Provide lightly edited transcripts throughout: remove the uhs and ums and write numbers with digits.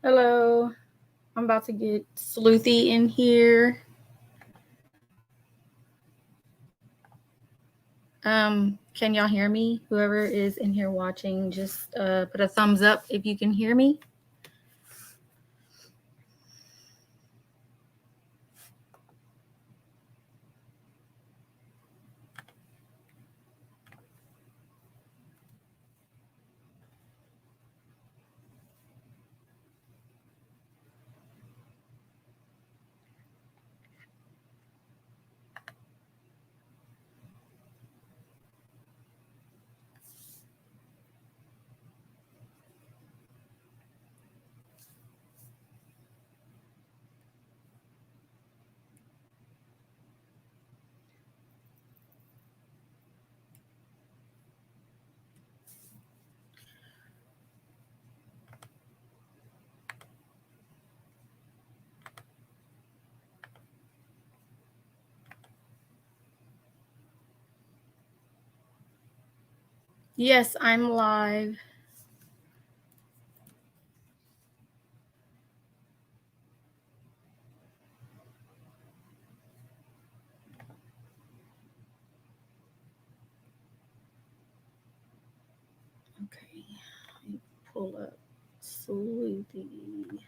Hello. I'm about to get Sleuthie in here. Can y'all hear me? Whoever is in here watching, just put a thumbs up if you can hear me. Yes, I'm live. Okay, let me pull up Sleuthie.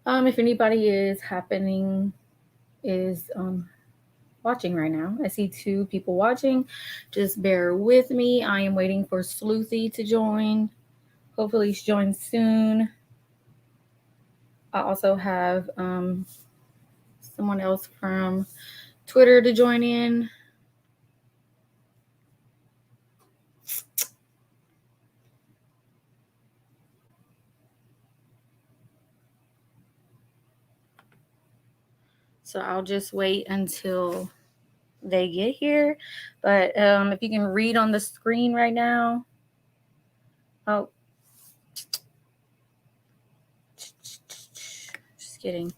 If anybody is watching right now, I see 2 people watching. Just bear with me. I am waiting for Sleuthie to join. Hopefully she joins soon. I also have someone else from Twitter to join in. So I'll just wait until they get here. But if you can read on the screen right now. Oh, just kidding.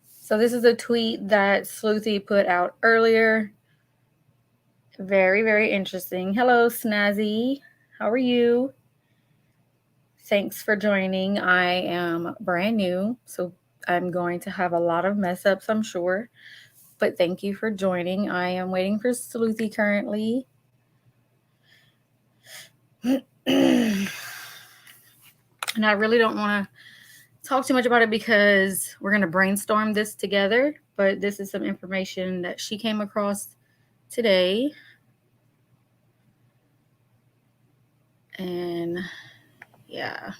So this is a tweet that Sleuthie put out earlier. Very, very interesting. Hello, Snazzy. How are you? Thanks for joining. I am brand new, so I'm going to have a lot of mess ups, I'm sure. But thank you for joining. I am waiting for Sleuthie currently. And I really don't want to talk too much about it because we're going to brainstorm this together. But this is some information that she came across today. And yeah.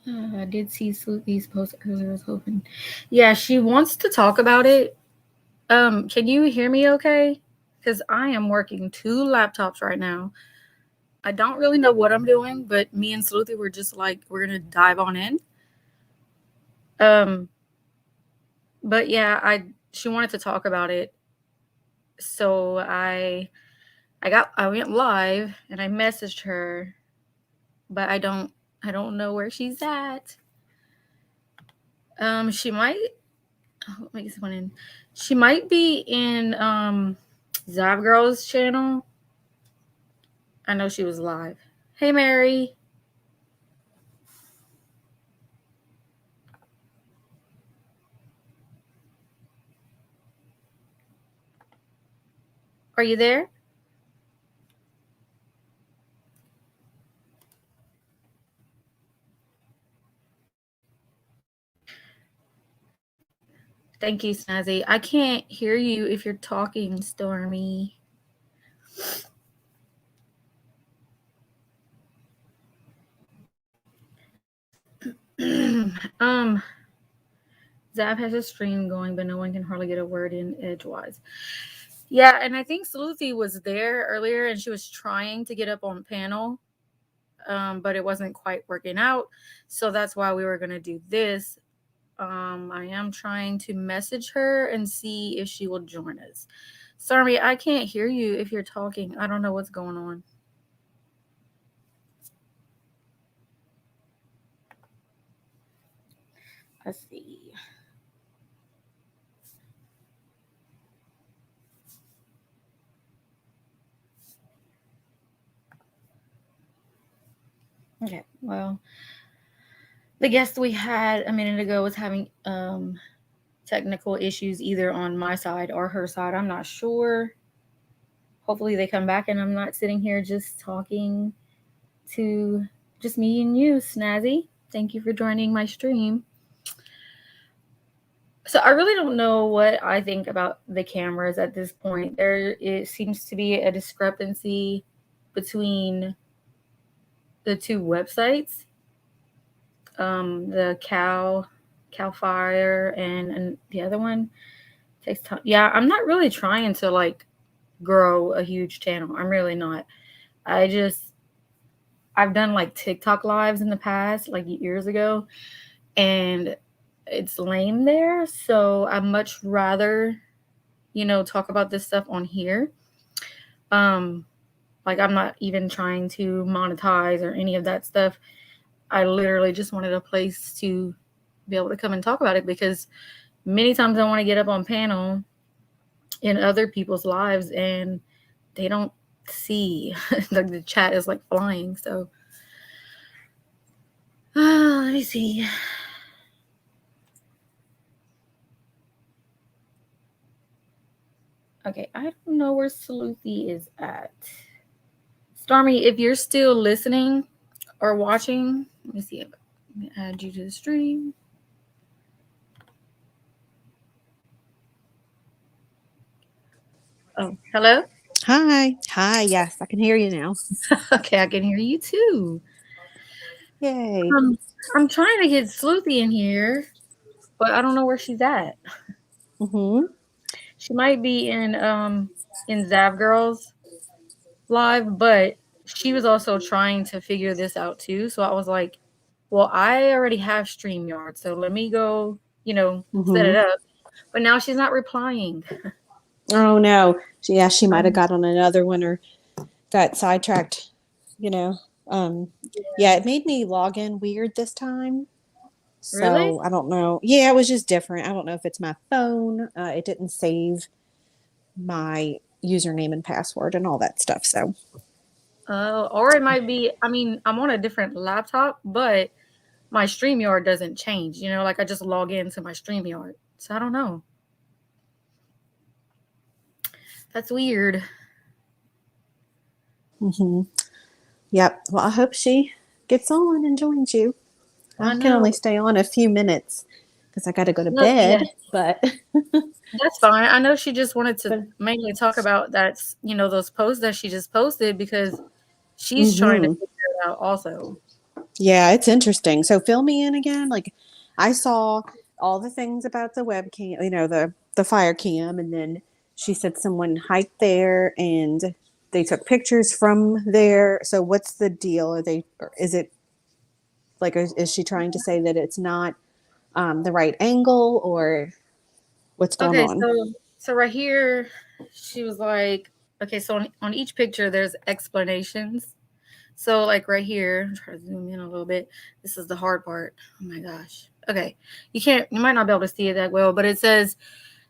I did see Sleuthie's post earlier. I was hoping. Yeah, she wants to talk about it. Can you hear me okay? Because I am working 2 laptops right now. I don't really know what I'm doing, but me and Sleuthie were just like, we're gonna dive on in. Um, but yeah, she wanted to talk about it, so I went live and I messaged her, but I don't know where she's at. She might. Oh, let me get someone in. She might be in Zav Girl's channel. I know she was live. Hey, Mary. Are you there? Thank you, Snazzy. I can't hear you if you're talking, Stormy. Zav has a stream going, but no one can hardly get a word in edgewise. Yeah, and I think Sleuthie was there earlier, and she was trying to get up on panel, but it wasn't quite working out. So that's why we were going to do this. I am trying to message her and see if she will join us. Sorry, I can't hear you if you're talking. I don't know what's going on. Let's see. Okay, well, the guest we had a minute ago was having technical issues either on my side or her side. I'm not sure. Hopefully they come back and I'm not sitting here just talking to just me and you, Snazzy. Thank you for joining my stream. So I really don't know what I think about the cameras at this point. It seems to be a discrepancy between the 2 websites. The Cal Fire and the other one takes time. Yeah, I'm not really trying to like grow a huge channel. I'm really not. I've done like TikTok lives in the past, like years ago, and it's lame there. So I'd much rather, talk about this stuff on here. Like I'm not even trying to monetize or any of that stuff. I literally just wanted a place to be able to come and talk about it, because many times I want to get up on panel in other people's lives and they don't see. Like the chat is like flying. So let me see. Okay, I don't know where Sleuthie is at. Stormy, if you're still listening or watching, let me see. Let me add you to the stream. Oh, hello? Hi. Yes, I can hear you now. Okay, I can hear you too. Yay. I'm trying to get Sleuthie in here, but I don't know where she's at. She might be in Zav Girls live, but she was also trying to figure this out too. So I was like, well, I already have StreamYard, so let me go, set it up. But now she's not replying. Oh no. She might have got on another one or got sidetracked, Yeah, it made me log in weird this time. Really? So I don't know. Yeah, it was just different. I don't know if it's my phone. It didn't save my username and password and all that stuff. So Or it might be, I mean, I'm on a different laptop, but my StreamYard doesn't change. Like I just log into my StreamYard. So I don't know. That's weird. Yep. Well, I hope she gets on and joins you. I can only stay on a few minutes because I got to go to bed. Yeah. But That's fine. I know she just wanted to mainly talk about those posts that she just posted, because she's trying to figure it out also. Yeah, it's interesting. So fill me in again. Like I saw all the things about the webcam, the fire cam, and then she said someone hiked there and they took pictures from there. So what's the deal? Is it like is she trying to say that it's not the right angle or what's going Okay, on? so right here, she was like, okay, so on each picture, there's explanations. So like right here, try to zoom in a little bit. This is the hard part. Oh my gosh. Okay, you might not be able to see it that well, but it says,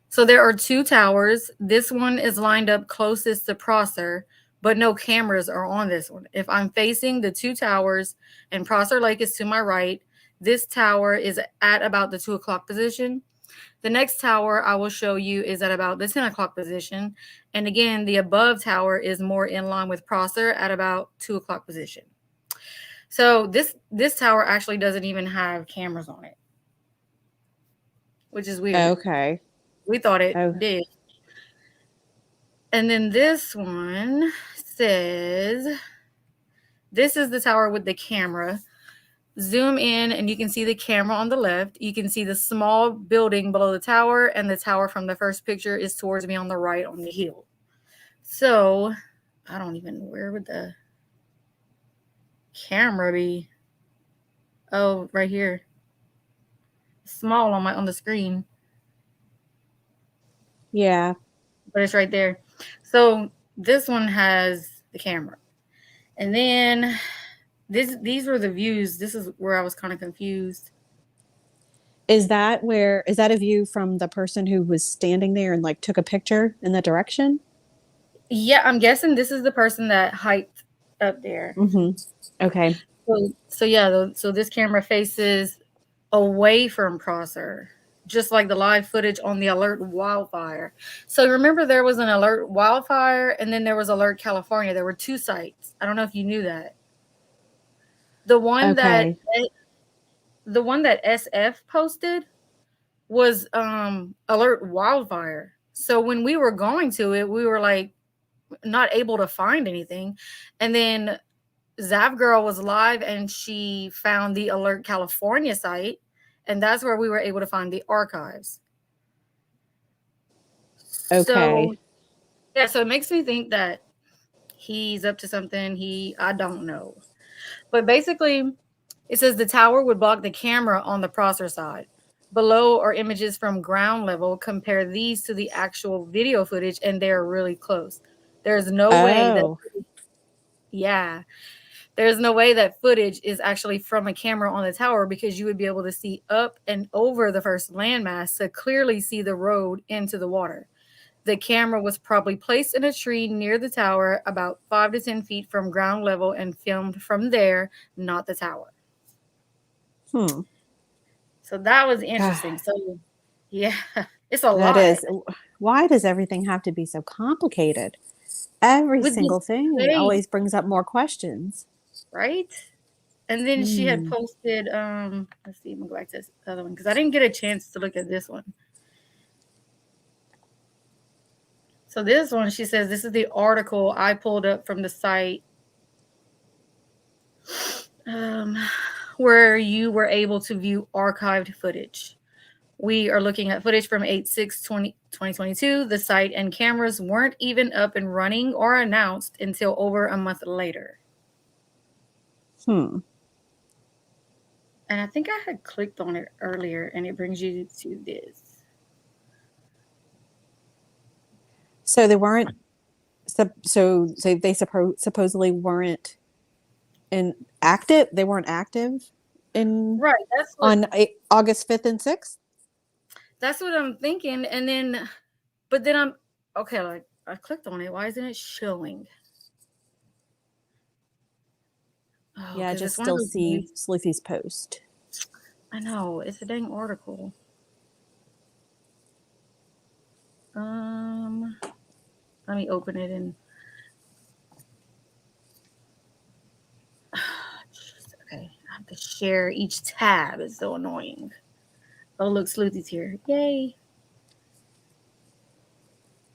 so there are two towers. This one is lined up closest to Prosser, but no cameras are on this one. If I'm facing the two towers and Prosser Lake is to my right, this tower is at about the 2 o'clock position. The next tower I will show you is at about the 10 o'clock position. And again, the above tower is more in line with Prosser at about 2 o'clock position. So this tower actually doesn't even have cameras on it, which is weird. Okay. We thought it Oh, did. And then this one says, this is the tower with the camera. Zoom in and you can see the camera on the left. You can see the small building below the tower, and the tower from the first picture is towards me on the right on the hill. So I don't even, where would the camera be? Oh, right here. Small on the screen, yeah. but it's right there. So this one has the camera. And then these were the views. This is where I was kind of confused. Is that a view from the person who was standing there and like took a picture in that direction? Yeah, I'm guessing this is the person that hiked up there. Mm-hmm. Okay. So this camera faces away from Prosser, just like the live footage on the Alert Wildfire. So remember, there was an Alert Wildfire, and then there was Alert California. There were two sites. I don't know if you knew that. The one that Okay. the one that SF posted was Alert Wildfire. So when we were going to it, we were like not able to find anything, and then Zav Girl was live and she found the Alert California site, and that's where we were able to find the archives. So Okay. yeah, so it makes me think that he's up to something. I don't know. But basically, it says the tower would block the camera on the Prosser side. Below are images from ground level. Compare these to the actual video footage, and they're really close. There's no way that, Oh, yeah, there's no way that footage is actually from a camera on the tower, because you would be able to see up and over the first landmass to clearly see the road into the water. The camera was probably placed in a tree near the tower about 5 to 10 feet from ground level and filmed from there, not the tower. hmm. So that was God, interesting. So yeah, it's a that lot. is. Why does everything have to be so complicated? Every With this single thing place, always brings up more questions. right? And then she had Hmm. posted, let's see, I'm gonna go back to this other one because I didn't get a chance to look at this one. So this one, she says, this is the article I pulled up from the site, um, where you were able to view archived footage. We are looking at footage from 8/6/2022. The site and cameras weren't even up and running or announced until over a month later. Hmm. And I think I had clicked on it earlier, and it brings you to this. So they weren't. So they supposedly weren't in active. They weren't active in Right. on August 5th and 6th. That's what I'm thinking. And then, but then I'm okay. Like I clicked on it. Why isn't it showing? Oh, Yeah, I because just it's one of still those see news. Sleuthie's post. I know it's a dang article. Let me open it and. Okay, I have to share each tab. It's so annoying. Oh, look, Sleuthie's here. Yay.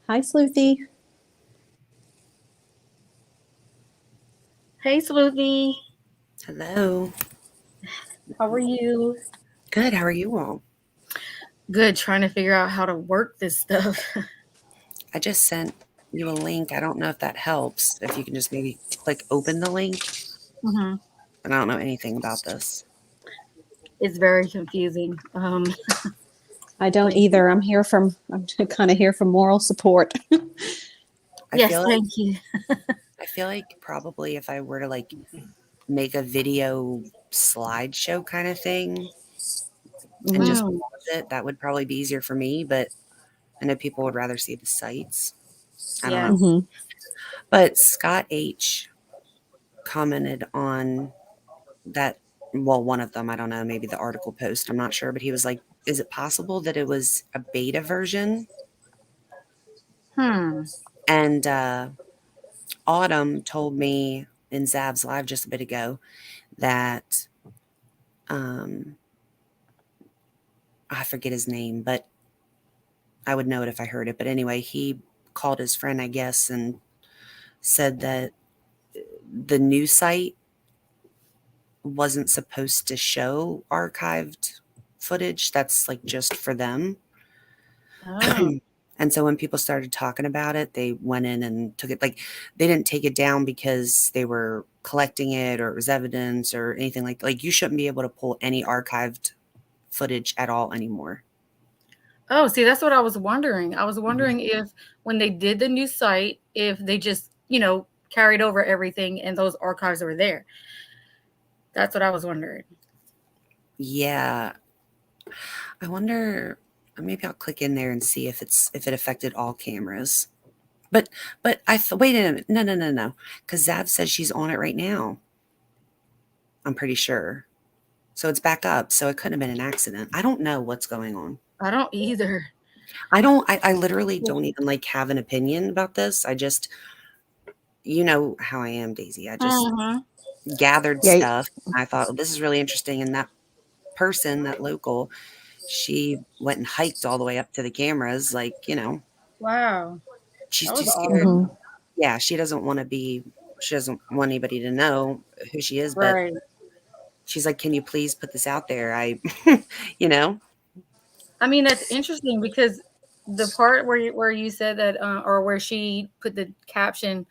Hi, Sleuthie. Hey, Sleuthie. Hello. How are you? Good. How are you all? Good, trying to figure out how to work this stuff. I just sent you a link. I don't know if that helps. If you can just maybe click open the link. hmm And I don't know anything about this. It's very confusing. I don't Thank you. either. I'm kind of here for moral support. I Yes, feel like thank you. I feel like probably if I were to like make a video slideshow kind of thing and Mhm. just Mm, pause it, that would probably be easier for me. But I know people would rather see the sites. I don't yeah. know. Mhm. But Scott H commented on that. Well, one of them, I don't know, maybe the article post, I'm not sure, but he was like, is it possible that it was a beta version? Hmm. And Autumn told me in Zab's live just a bit ago that um, I forget his name, but I would know it if I heard it. But anyway, he called his friend, I guess, and said that the new site wasn't supposed to show archived footage. That's like just for them. Oh. And so when people started talking about it, they went in and took it. Like they didn't take it down because they were collecting it or it was evidence or anything like you shouldn't be able to pull any archived footage at all anymore. Oh, see, that's what I was wondering. I was wondering if when they did the new site, if they just, carried over everything and those archives were there. That's what I was wondering. Yeah. I wonder, maybe I'll click in there and see if it affected all cameras. But wait a minute. No, no, no, no. Because Zav says she's on it right now. I'm pretty sure. So it's back up. So it couldn't have been an accident. I don't know what's going on. I don't either. I literally don't even like have an opinion about this. I just, you know how I am, Daisy. I just hmm gathered Yeah. stuff. I thought, well, this is really interesting. And that person, that local, she went and hiked all the way up to the cameras. Like, Wow. she's That too was scared. awesome. Mhm. Yeah, she doesn't want anybody to know who she is. But Right. she's like, can you please put this out there? you know, I mean, that's interesting because the part where you said that, or where she put the caption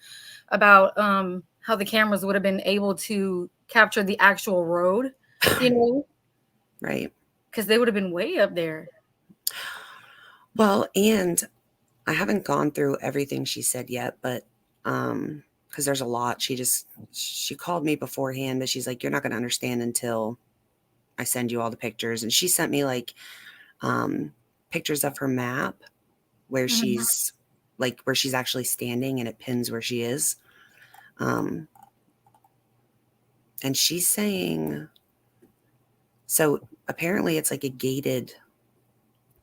about how the cameras would have been able to capture the actual road, you know, right. because they would have been way up there. Well, and I haven't gone through everything she said yet, but because there's a lot. She called me beforehand, but she's like, you're not going to understand until I send you all the pictures. And she sent me like pictures of her map where Mhm. she's actually standing and it pins where she is. Um, and she's saying, so apparently it's like a gated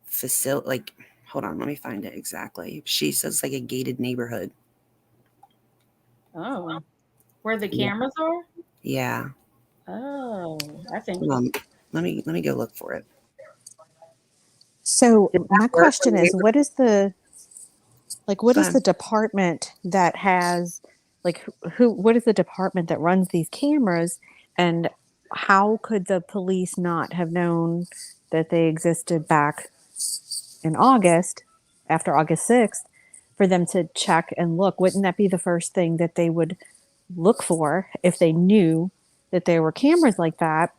facility. Like, hold on, let me find it exactly. She says like a gated neighborhood. Oh, where the Yeah. cameras are? Yeah. Oh, that's Hold on. interesting. Let me go look for it. So Did that my work question when we is, were what is gone? the department that has like what is the department that runs these cameras, and how could the police not have known that they existed back in August, after August 6th, for them to check and look? Wouldn't that be the first thing that they would look for if they knew that there were cameras like that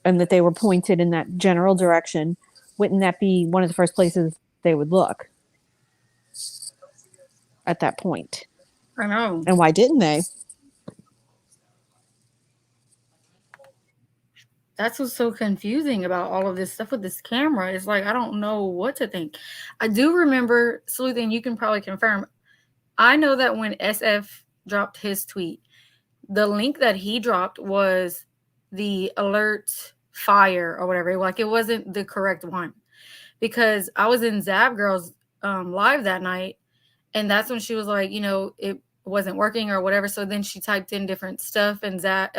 and that they were pointed in that general direction? Wouldn't that be one of the first places they would look at that point? I know. And why didn't they? That's what's so confusing about all of this stuff with this camera. It's like I don't know what to think. I do remember, Sleuthie, and you can probably confirm. I know that when SF dropped his tweet, the link that he dropped was the alert fire or whatever. Like it wasn't the correct one because I was in Zab Girls live that night, and that's when she was like, it wasn't working or whatever. So then she typed in different stuff, and that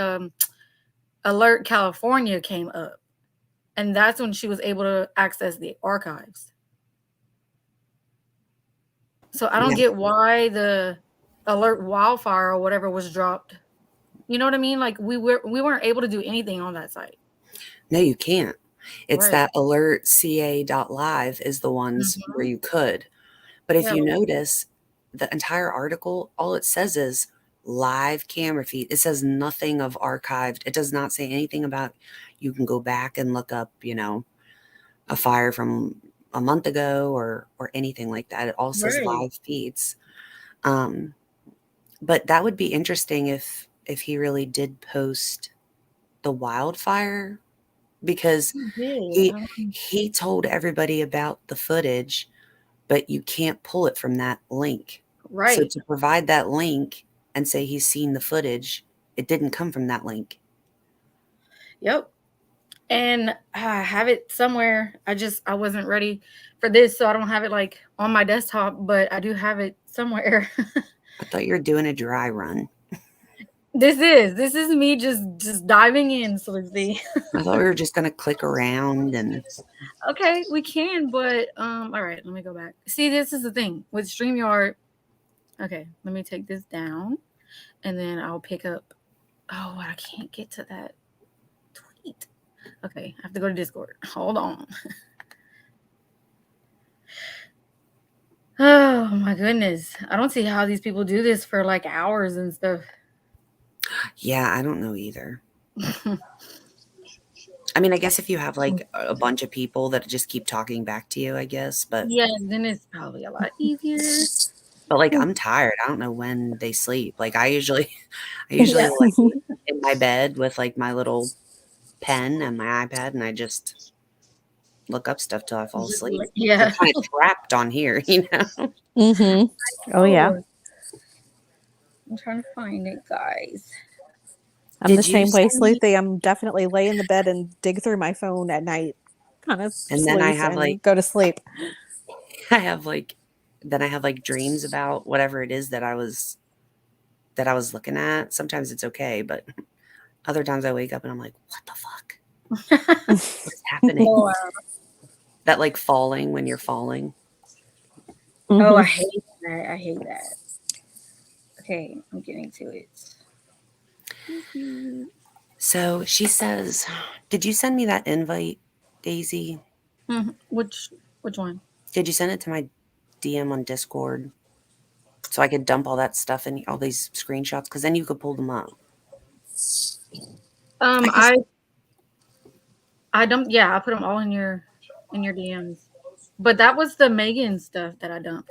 alert California came up, and that's when she was able to access the archives. So I don't Yeah. get why the alert wildfire or whatever was dropped. You know what I mean? Like we weren't able to do anything on that site. No, you can't. It's Right. that alertca.live is the ones where you could. But if Yeah. you notice, the entire article, all it says is live camera feed. It says nothing of archived. It does not say anything about you can go back and look up, a fire from a month ago or anything like that. It all says Right. live feeds. But that would be interesting if he really did post the wildfire, because Yeah. he told everybody about the footage, but you can't pull it from that link. So Right. to provide that link and say he's seen the footage, it didn't come from that link. Yep. And I have it somewhere. I wasn't ready for this, so I don't have it like on my desktop, but I do have it somewhere. I thought you were doing a dry run. This is me just diving in, Sleuthie. I thought we were just going to click around and Okay, we can, but all right, let me go back. See, this is the thing with StreamYard. Okay, let me take this down and then I'll pick up. Oh, I can't get to that tweet. Okay, I have to go to Discord. Hold on. Oh my goodness. I don't see how these people do this for like hours and stuff. yeah, I don't know either. I mean, I guess if you have like a bunch of people that just keep talking back to you, I guess, but Yeah, then it's probably a lot easier. like I'm tired. I don't know when they sleep. Like I usually Yeah. like in my bed with like my little pen and my iPad, and I just look up stuff till I fall asleep. Yeah. They're kind of trapped on here, Mm-hmm. Oh yeah. I'm trying to find it, guys. I'm Did the you same way, send me- Sleuthie. I'm definitely lay in the bed and dig through my phone at night, kind of And then I sleuth have and like go to sleep. I have like dreams about whatever it is that I was looking at. Sometimes it's okay, but other times I wake up and I'm like, what the fuck? What's happening? Oh, wow. That like falling when you're falling. Oh, I Mhm. hate that. I hate that. Okay, I'm getting to it. So she says, did you send me that invite, Daisy? Which one? Did you send it to my DM on Discord so I could dump all that stuff in, all these screenshots? Because then you could pull them up. I dumped. Yeah, I put them all in your DMs. But that was the Megan stuff that I dumped.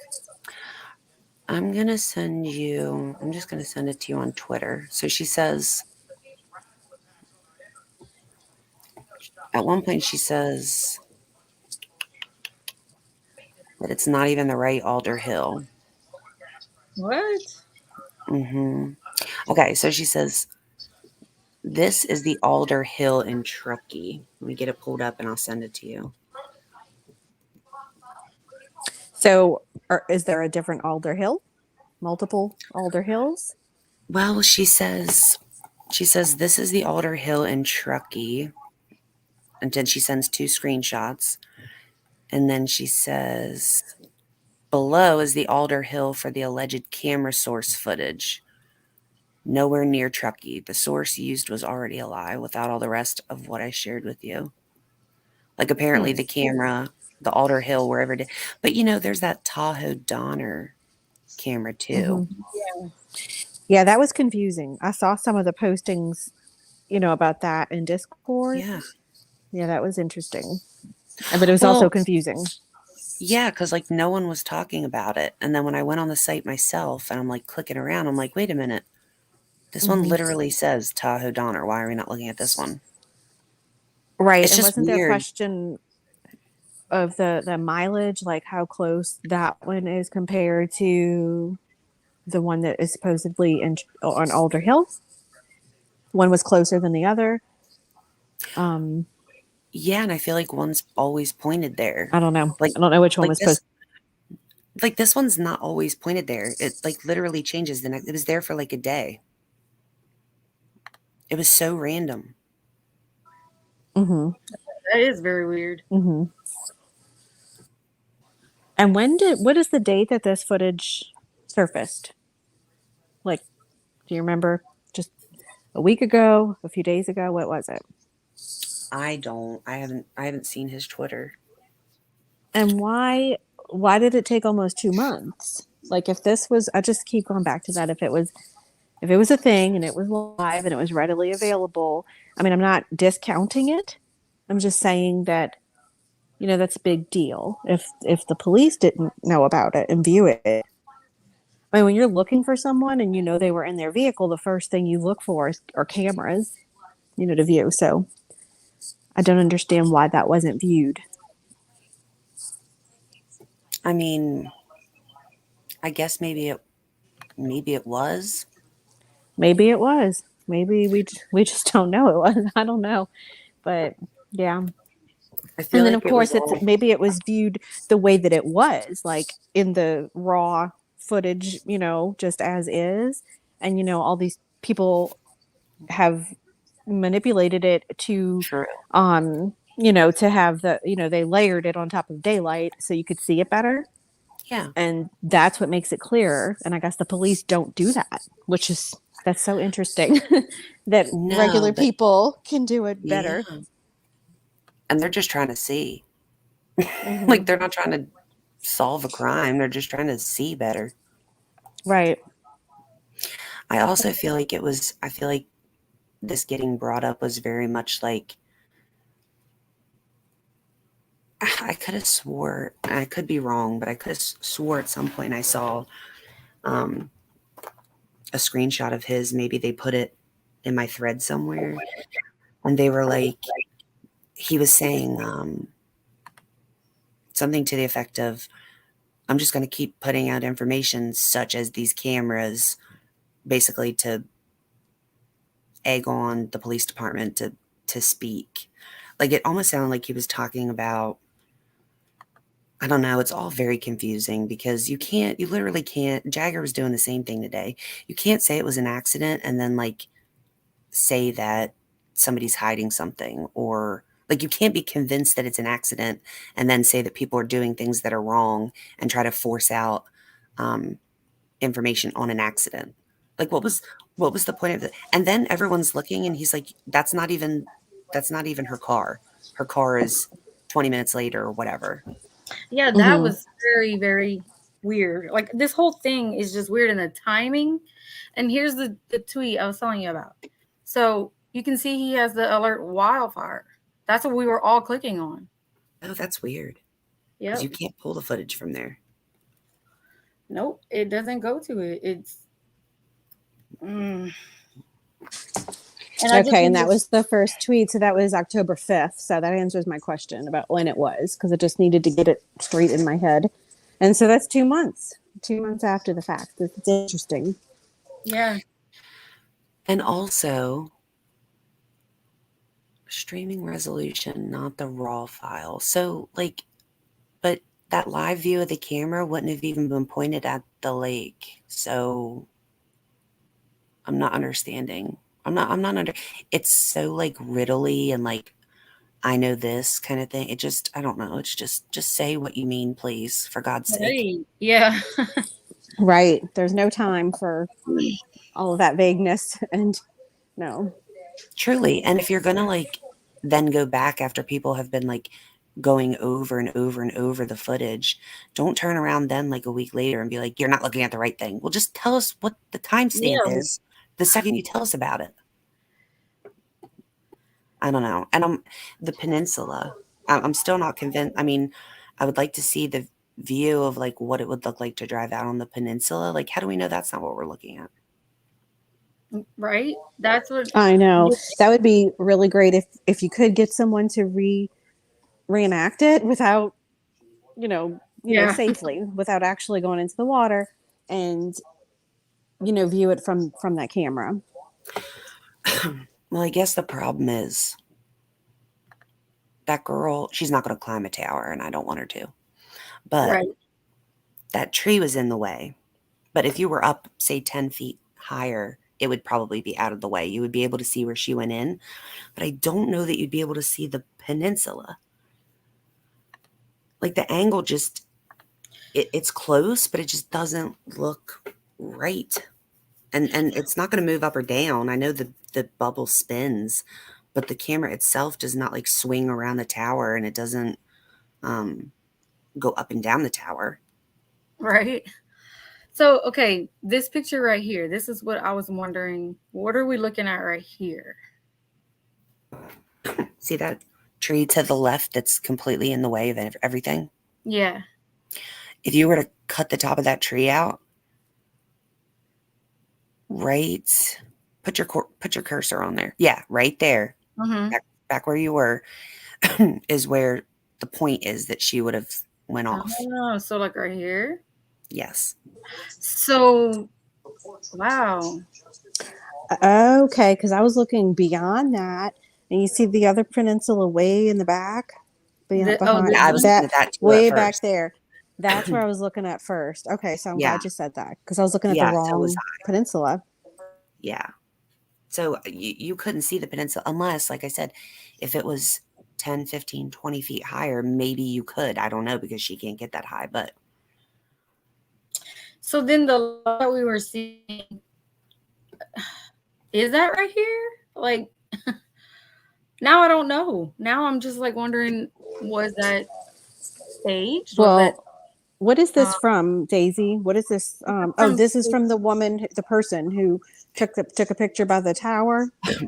I'm just going to send it to you on Twitter. So she says, at one point she says that it's not even the right Alder Hill. What? Okay, so she says, this is the Alder Hill in Truckee. Let me get it pulled up and I'll send it to you. So, is there a different Alder Hill? Multiple Alder Hills? Well, she says this is the Alder Hill in Truckee. And then she sends 2 screenshots. And then she says, below is the Alder Hill for the alleged camera source footage. Nowhere near Truckee. The source used was already a lie without all the rest of what I shared with you. Like apparently the camera, the Alder Hill, wherever it is. But there's that Tahoe Donner camera too. Mm-hmm. Yeah, that was confusing. I saw some of the postings, about that in Discord. Yeah. Yeah, that was interesting. But it was also confusing. Yeah, because like no one was talking about it. And then when I went on the site myself and I'm like clicking around, I'm like, wait a minute. This one literally says Tahoe Donner. Why are we not looking at this one? Right. It's And just wasn't there a weird. question of the mileage, like how close that one is compared to the one that is supposedly on Alder Hill? One was closer than the other. Yeah, and I feel like one's always pointed there. I don't know. Like, I don't know which one like was this, supposed. like this one's not always pointed there. It like literally changes the next. It was there for like a day. It was so random. Mm-hmm. That is very weird. Mm-hmm. And what is the date that this footage surfaced? Like, do you remember? Just a week ago, a few days ago? What was it? I don't. I haven't seen his Twitter. And why did it take almost 2 months? Like if this was, I just keep going back to that. If it was a thing and it was live and it was readily available, I mean, I'm not discounting it. I'm just saying that, that's a big deal. If the police didn't know about it and view it, I mean, when you're looking for someone and they were in their vehicle, the first thing you look for are cameras, to view. So I don't understand why that wasn't viewed. I mean, I guess maybe it was. Maybe it was. Maybe we just don't know it was. I don't know. But yeah. I feel And then like of it was course all maybe it was viewed the way that it was, like in the raw footage, just as is. And all these people have manipulated it to true. to have they layered it on top of daylight so you could see it better. Yeah. And that's what makes it clearer. And I guess the police don't do that, that's so interesting that No, regular but people can do it yeah. better. And they're just trying to see. Hmm. Like they're not trying to solve a crime. They're just trying to see better. Right. I also feel like I feel like this getting brought up was very much like, I could have swore, and I could be wrong, but I could have swore at some point I saw um, a screenshot of his. Maybe they put it in my thread somewhere, and they were like, he was saying something to the effect of, I'm just going to keep putting out information such as these cameras, basically to egg on the police department to speak. Like it almost sounded like he was talking about, I don't know, it's all very confusing because you literally can't. Jagger was doing the same thing today. You can't say it was an accident and then like say that somebody's hiding something, or like you can't be convinced that it's an accident and then say that people are doing things that are wrong and try to force out um, information on an accident. Like what was the point of it? And then everyone's looking and he's like, that's not even her car. Her car is 20 minutes later or whatever. Yeah, that Hmm. was very, very weird. Like this whole thing is just weird in the timing. And here's the tweet I was telling you about. So you can see he has the alert wildfire. That's what we were all clicking on. Oh, that's weird. Because Yep. you can't pull the footage from there. Nope. It doesn't go to it. It's and I just Okay, and wonder. that was the first tweet. So that was October 5th. So that answers my question about when it was, because I just needed to get it straight in my head. And so that's 2 months, 2 months after the fact. It's interesting. Yeah. And also, streaming resolution, not the raw file. So, like, but that live view of the camera wouldn't have even been pointed at the lake. So, I'm not understanding. I'm not under. It's so like riddly and like, I know this kind of thing. It just, I don't know. It's just say what you mean, please, for God's sake. Right. Yeah. Right. There's no time for all of that vagueness. And no. Truly. And if you're going to like then go back after people have been like going over and over and over the footage, don't turn around then like a week later and be like, you're not looking at the right thing. Well, just tell us what the timestamp Yeah. is the second you tell us about it. I don't know. And the peninsula. I'm still not convinced. I mean, I would like to see the view of like what it would look like to drive out on the peninsula. Like, how do we know that's not what we're looking at? Right. That's what. I know. That would be really great if you could get someone to reenact it without, Yeah. safely, without actually going into the water and, view it from that camera. Well, I guess the problem is that girl, she's not going to climb a tower, and I don't want her to. But Right. that tree was in the way. But if you were up, say, 10 feet higher, it would probably be out of the way. You would be able to see where she went in. But I don't know that you'd be able to see the peninsula. Like the angle just, it's close, but it just doesn't look right. And it's not going to move up or down. I know the bubble spins, but the camera itself does not like swing around the tower, and it doesn't go up and down the tower. Right. So, okay, this picture right here, this is what I was wondering. What are we looking at right here? See that tree to the left that's completely in the way of everything? Yeah. If you were to cut the top of that tree out, right, put your cursor on there. Yeah, right there. Mm-hmm. Back where you were is where the point is that she would have went off. Oh, so like right here? Yes. So, wow. Okay, because I was looking beyond that, and you see the other peninsula way in the back, behind Yeah, I was looking at that too way at back first. there. That's where I was looking at first. Okay, so I'm Yeah. glad you said that because I was looking at the Yeah, so was wrong peninsula. Yeah. So you couldn't see the peninsula unless, like I said, if it was 10, 15, 20 feet higher, maybe you could. I don't know because she can't get that high, but. So then the light that we were seeing, is that right here? Like, now I don't know. Now I'm just like wondering, was that staged? Was that Well, what is this from, Daisy? What is this? Oh, this is from the woman, the person who took a picture by the tower. This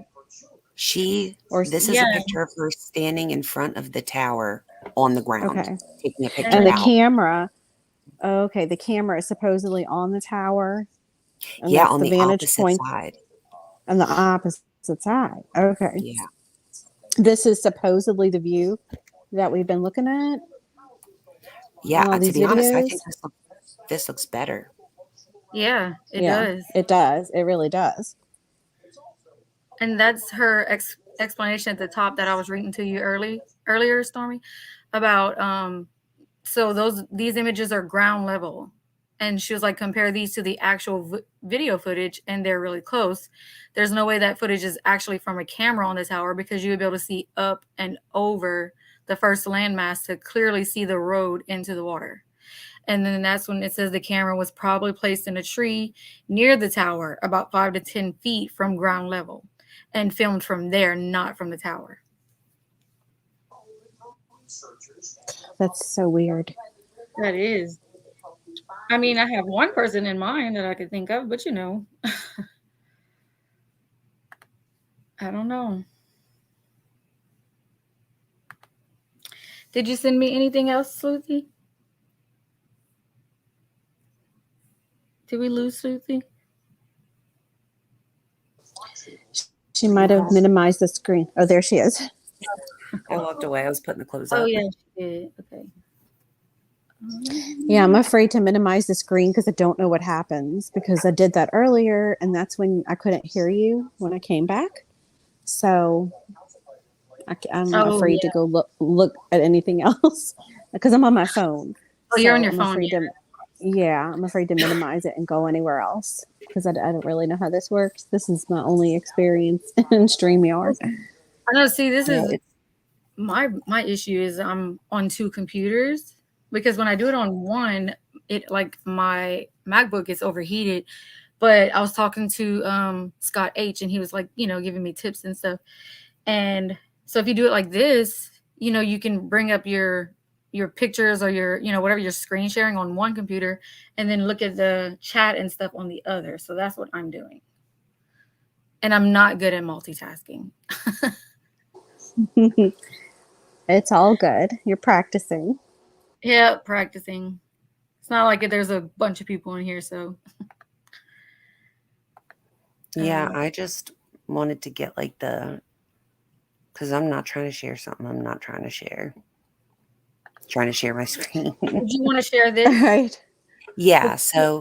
is a picture of her standing in front of the tower on the ground, taking a picture. And the camera. Okay, the camera is supposedly on the tower. And yeah, that's on the vantage opposite point. side. On the opposite side. Okay. Yeah. This is supposedly the view that we've been looking at. Yeah, to be honest, I videos. think this looks better. Yeah, it does. It does. It really does. And that's her explanation at the top that I was reading to you earlier, Stormy, about so these images are ground level. And she was like, compare these to the actual video footage, and they're really close. There's no way that footage is actually from a camera on the tower because you would be able to see up and over the first landmass to clearly see the road into the water. And then that's when it says the camera was probably placed in a tree near the tower, about 5 to 10 feet from ground level, and filmed from there, not from the tower. That's so weird. That is. I mean, I have one person in mind that I could think of, but I don't know. Did you send me anything else, Sleuthie? Did we lose Sleuthie? She might have minimized the screen. Oh, there she is. I walked away. I was putting the clothes up. Oh, yeah, she did. Okay. Yeah, I'm afraid to minimize the screen because I don't know what happens because I did that earlier and that's when I couldn't hear you when I came back. So I'm afraid to go look at anything else because I'm on my phone. Oh, you're on your phone. I'm afraid to minimize it and go anywhere else because I don't really know how this works. This is my only experience in StreamYard. I know. See, this is my issue is I'm on two computers because when I do it on one, it like my MacBook is overheated. But I was talking to Scott H, and he was like, giving me tips and stuff. And so if you do it like this, you can bring up your pictures or your, whatever you're screen sharing on one computer and then look at the chat and stuff on the other. So that's what I'm doing. And I'm not good at multitasking. It's all good. You're practicing. Yeah, practicing. It's not like there's a bunch of people in here, so. Yeah, I just wanted to get like because I'm not trying to share something I'm not trying to share. Trying to share my screen. Would you want to share this? Right. Yeah, so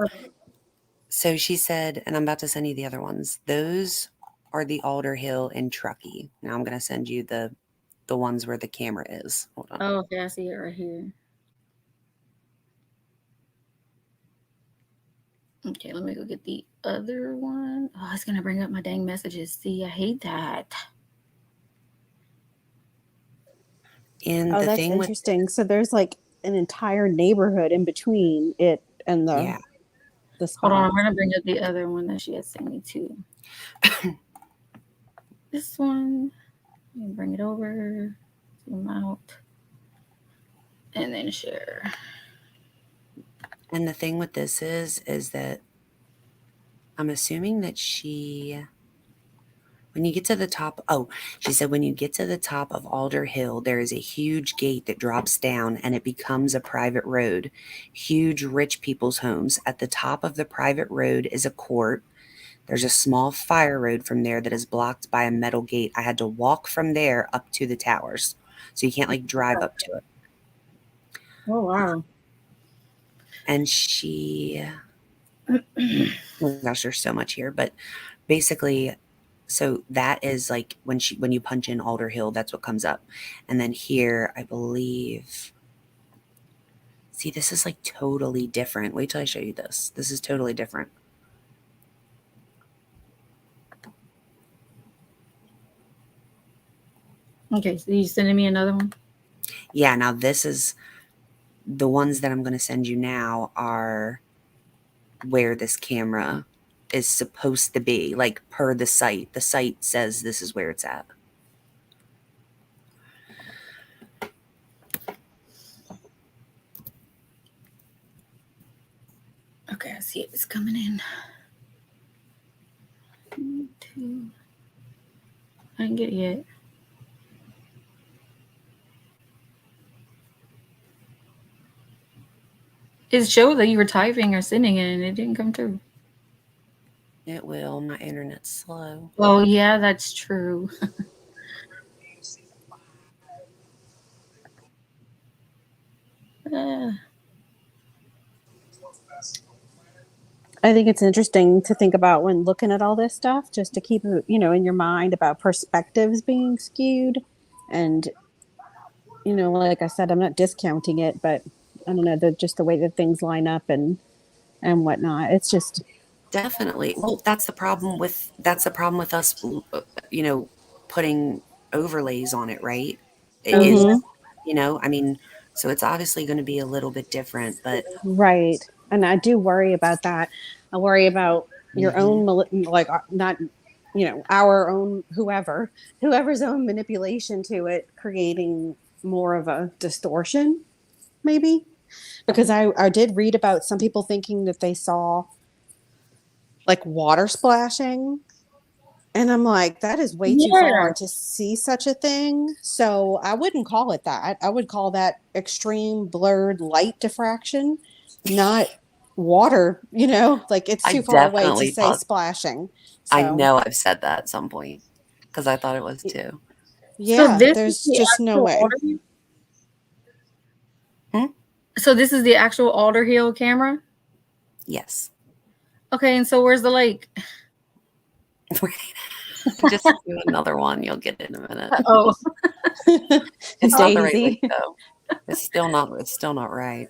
she said, and I'm about to send you the other ones. Those are the Alder Hill and Truckee. Now I'm going to send you the ones where the camera is. Hold on. Oh, okay, I see it right here. Okay, let me go get the other one. Oh, it's going to bring up my dang messages. See, I hate that. And that's interesting. So there's like an entire neighborhood in between it and the spot. Hold on, I'm going to bring up the other one that she had sent me too. This one. Bring it over, zoom out, and then share. And the thing with this is that I'm assuming that when you get to the top, she said when you get to the top of Alder Hill, there is a huge gate that drops down and it becomes a private road. Huge rich people's homes. At the top of the private road is a court. There's a small fire road from there that is blocked by a metal gate. I had to walk from there up to the towers. So you can't like drive up to it. Oh, wow. And oh gosh, there's so much here, but basically, so that is like when you punch in Alder Hill, that's what comes up. And then here, I believe, see, this is like totally different. Wait till I show you this. This is totally different. Okay, so you sending me another one? Yeah, now this is the ones that I'm going to send you now are where this camera is supposed to be, like per the site. The site says this is where it's at. Okay, I see it. It's coming in. 2. I didn't get it yet. It showed that you were typing or sending it, and it didn't come through. It will. My internet's slow. Oh, yeah, that's true. I think it's interesting to think about when looking at all this stuff, just to keep in your mind about perspectives being skewed. And, like I said, I'm not discounting it, but I don't know, just the way that things line up and whatnot. It's just Definitely. Well, that's the problem with us, putting overlays on it, right? It is, I mean, so it's obviously going to be a little bit different, but right. And I do worry about that. I worry about your own, like, not, our own, whoever's own manipulation to it, creating more of a distortion, maybe. Because I did read about some people thinking that they saw like water splashing. And I'm like, that is way too far to see such a thing. So I wouldn't call it that. I would call that extreme blurred light diffraction, not water, like it's I too far away to definitely say thought, splashing. I So know I've said that at some point because I thought it was too. So yeah, this is there's the just no actual way. Alder Hill? So this is the actual Alder Hill camera? Yes. Okay, and so where's the lake? Just do another one. You'll get it in a minute. Oh. It's not the right Daisy. lake, though. It's still not right.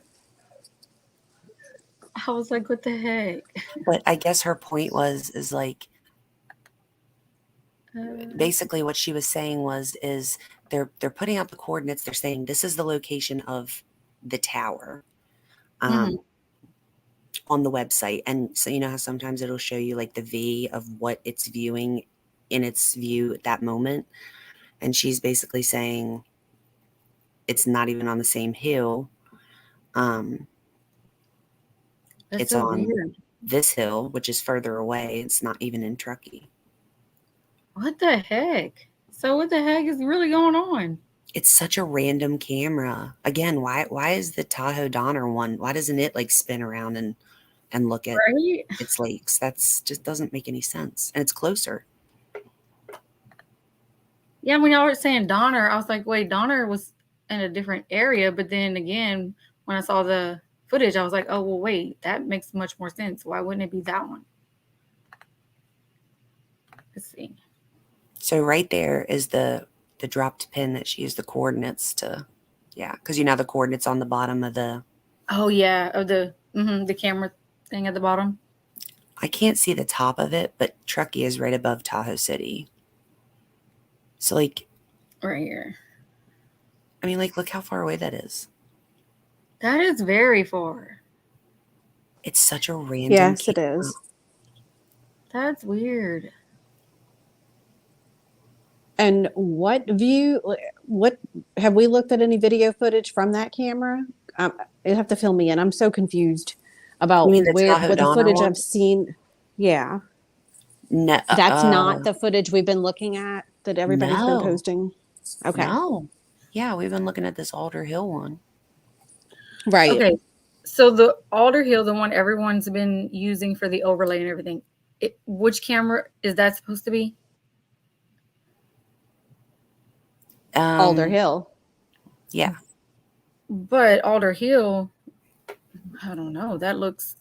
I was like, what the heck? But I guess her point is like, basically what she was saying is they're putting out the coordinates. They're saying this is the location of the tower on the website. And so, you know how sometimes it'll show you like the V of what it's viewing in its view at that moment. And she's basically saying it's not even on the same hill. That's It's so on weird. this hill, which is further away. It's not even in Truckee. What the heck? So what the heck is really going on? It's such a random camera. Again, why is the Tahoe Donner one? Why doesn't it like spin around and look at its lakes? That's just doesn't make any sense. And it's closer. Yeah, when y'all were saying Donner, I was like, wait, Donner was in a different area. But then again, when I saw the footage, I was like, oh, well, wait, that makes much more sense. Why wouldn't it be that one? Let's see. So right there is the dropped pin that she used the coordinates to, because the coordinates on the bottom of the. Oh yeah, of the camera thing at the bottom. I can't see the top of it, but Truckee is right above Tahoe City. So like, right here. I mean, like, look how far away that is. That is very far. It's such a random. Yes, it is. That's weird. And what have we looked at any video footage from that camera? You have to fill me in. I'm so confused about You mean the what Tahoe the Donner footage one? I've seen. Yeah, No, that's not the footage we've been looking at that everybody's been no, posting. Okay, no. Yeah, we've been looking at this Alder Hill one. right. Okay. So the Alder Hill, the one everyone's been using for the overlay and everything, which camera is that supposed to be? Alder Hill. Yeah. But Alder Hill, I don't know. That's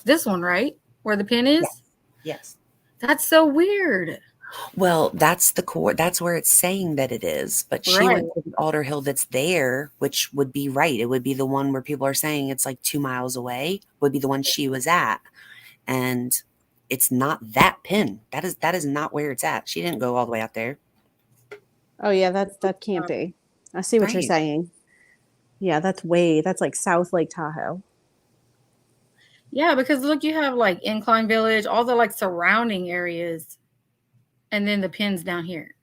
this one, right? Where the pin is? Yes. That's so weird. Well, that's the core. That's where it's saying that it is. But she Right. went to the Alder Hill that's there, which would be right. It would be the one where people are saying it's like 2 miles away, would be the one she was at. And it's not that pin. That is not where it's at. She didn't go all the way out there. Oh yeah, that can't be. I see what you're Right. saying. Yeah, that's like South Lake Tahoe. Yeah, because look, you have like Incline Village, all the like surrounding areas, and then the pins down here.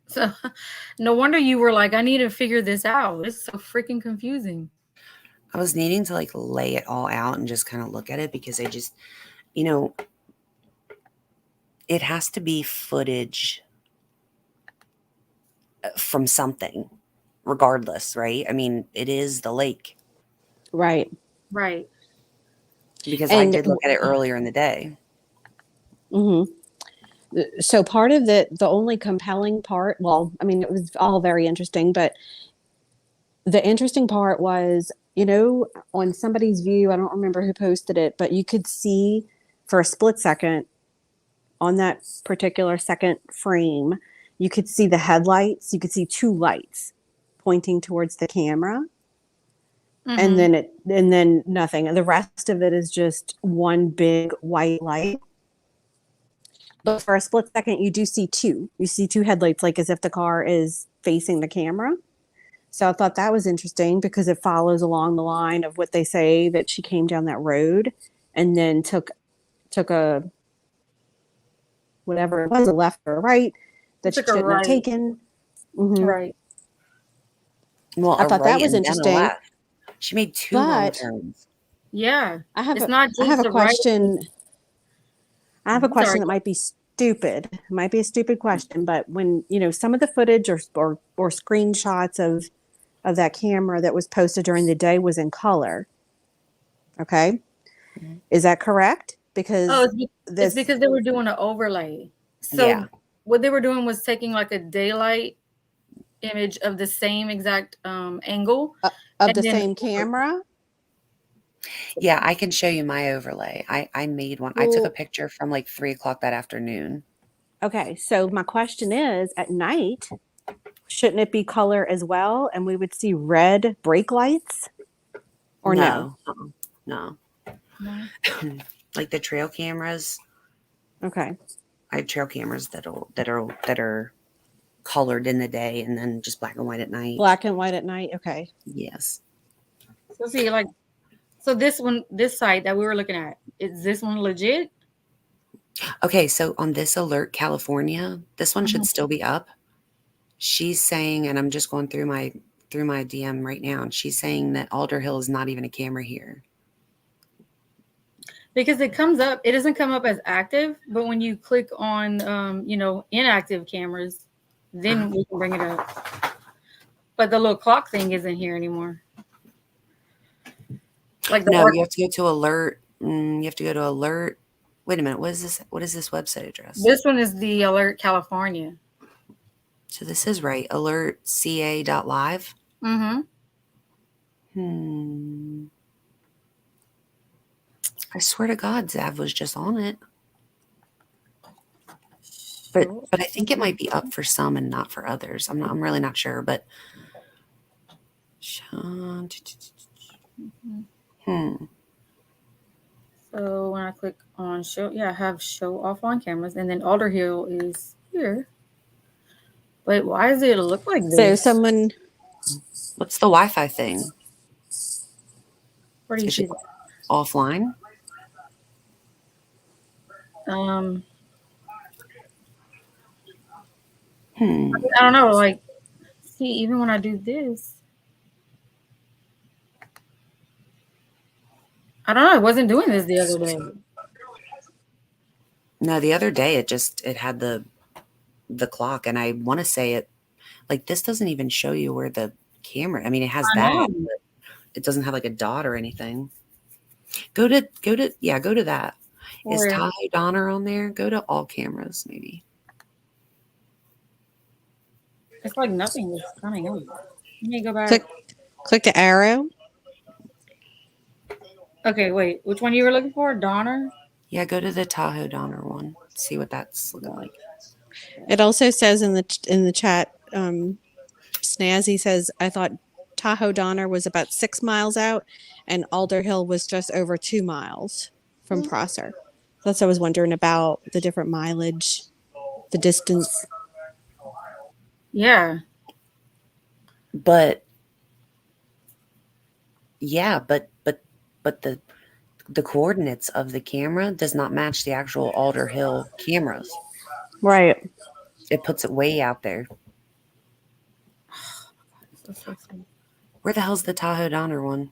So no wonder you were like, I need to figure this out. It's so freaking confusing. I was needing to like lay it all out and just kind of look at it because I just, you know, it has to be footage from something, regardless, right? I mean, it is the lake. Right. Right. Because I did look at it earlier in the day. Mm-hmm. So part of the only compelling part, well, I mean, it was all very interesting, but the interesting part was, on somebody's view, I don't remember who posted it, but you could see for a split second on that particular second frame, you could see the headlights. You could see two lights pointing towards the camera. Mm-hmm. And then nothing. And the rest of it is just one big white light. But for a split second, you do see two. You see two headlights, like as if the car is facing the camera. So I thought that was interesting because it follows along the line of what they say that she came down that road and then took a whatever it was, a left or a right that she Took a shouldn't have right. taken. Mm-hmm. Right. Well, I a thought that right was and then a interesting. left. She made two wrong But turns. Yeah. I not have just a the right. question. I have a question Sorry. that might be stupid. It might be a stupid question, but when some of the footage or screenshots of that camera that was posted during the day was in color. Okay, is that correct? Because It's because they were doing an overlay. So Yeah. what they were doing was taking like a daylight image of the same exact angle of and the then same camera. Yeah, I can show you my overlay. I made one. I took a picture from like 3:00 that afternoon. Okay, so my question is, at night, shouldn't it be color as well, and we would see red brake lights, or no? No. No. Like the trail cameras. Okay. I have trail cameras that are colored in the day and then just black and white at night. Black and white at night. Okay. Yes. So see, like, so this site that we were looking at, is this one legit? Okay, so on this alert, California, this one should still be up. She's saying, and I'm just going through my DM right now, and she's saying that Alder Hill is not even a camera here. Because it doesn't come up as active, but when you click on inactive cameras, then we can bring it up. But the little clock thing isn't here anymore. Like you have to go to alert. You have to go to alert. Wait a minute. What is this? What is this website address? This one is the Alert California. So this is right. alertca.live. Mm-hmm. I swear to God, Zav was just on it. But I think it might be up for some and not for others. I'm really not sure, but So when I click on show, I have show off on cameras, and then Alder Hill is here. Wait, why does it look like this? So what's the Wi-Fi thing? Where do you see that? Offline? Um, Hmm. I don't know. Like, see, even when I do this, I don't know. I wasn't doing this the other day. No, the other day it had the clock, and I want to say it like this doesn't even show you where the camera. I mean, it has I that, know. but it doesn't have like a dot or anything. Go to that. Is Where Tahoe Donner on there? Go to all cameras, maybe. it's like nothing is coming up. Let me go back. Click the arrow. Okay, wait. Which one you were looking for? Donner? Yeah, go to the Tahoe Donner one. See what that's looking like. It also says in the chat, Snazzy says, I thought Tahoe Donner was about 6 miles out and Alder Hill was just over 2 miles from Prosser. That's what I was wondering about the different mileage, the distance. Yeah. But yeah, but the coordinates of the camera does not match the actual Alder Hill cameras. Right. It puts it way out there. Where the hell's the Tahoe Donner one?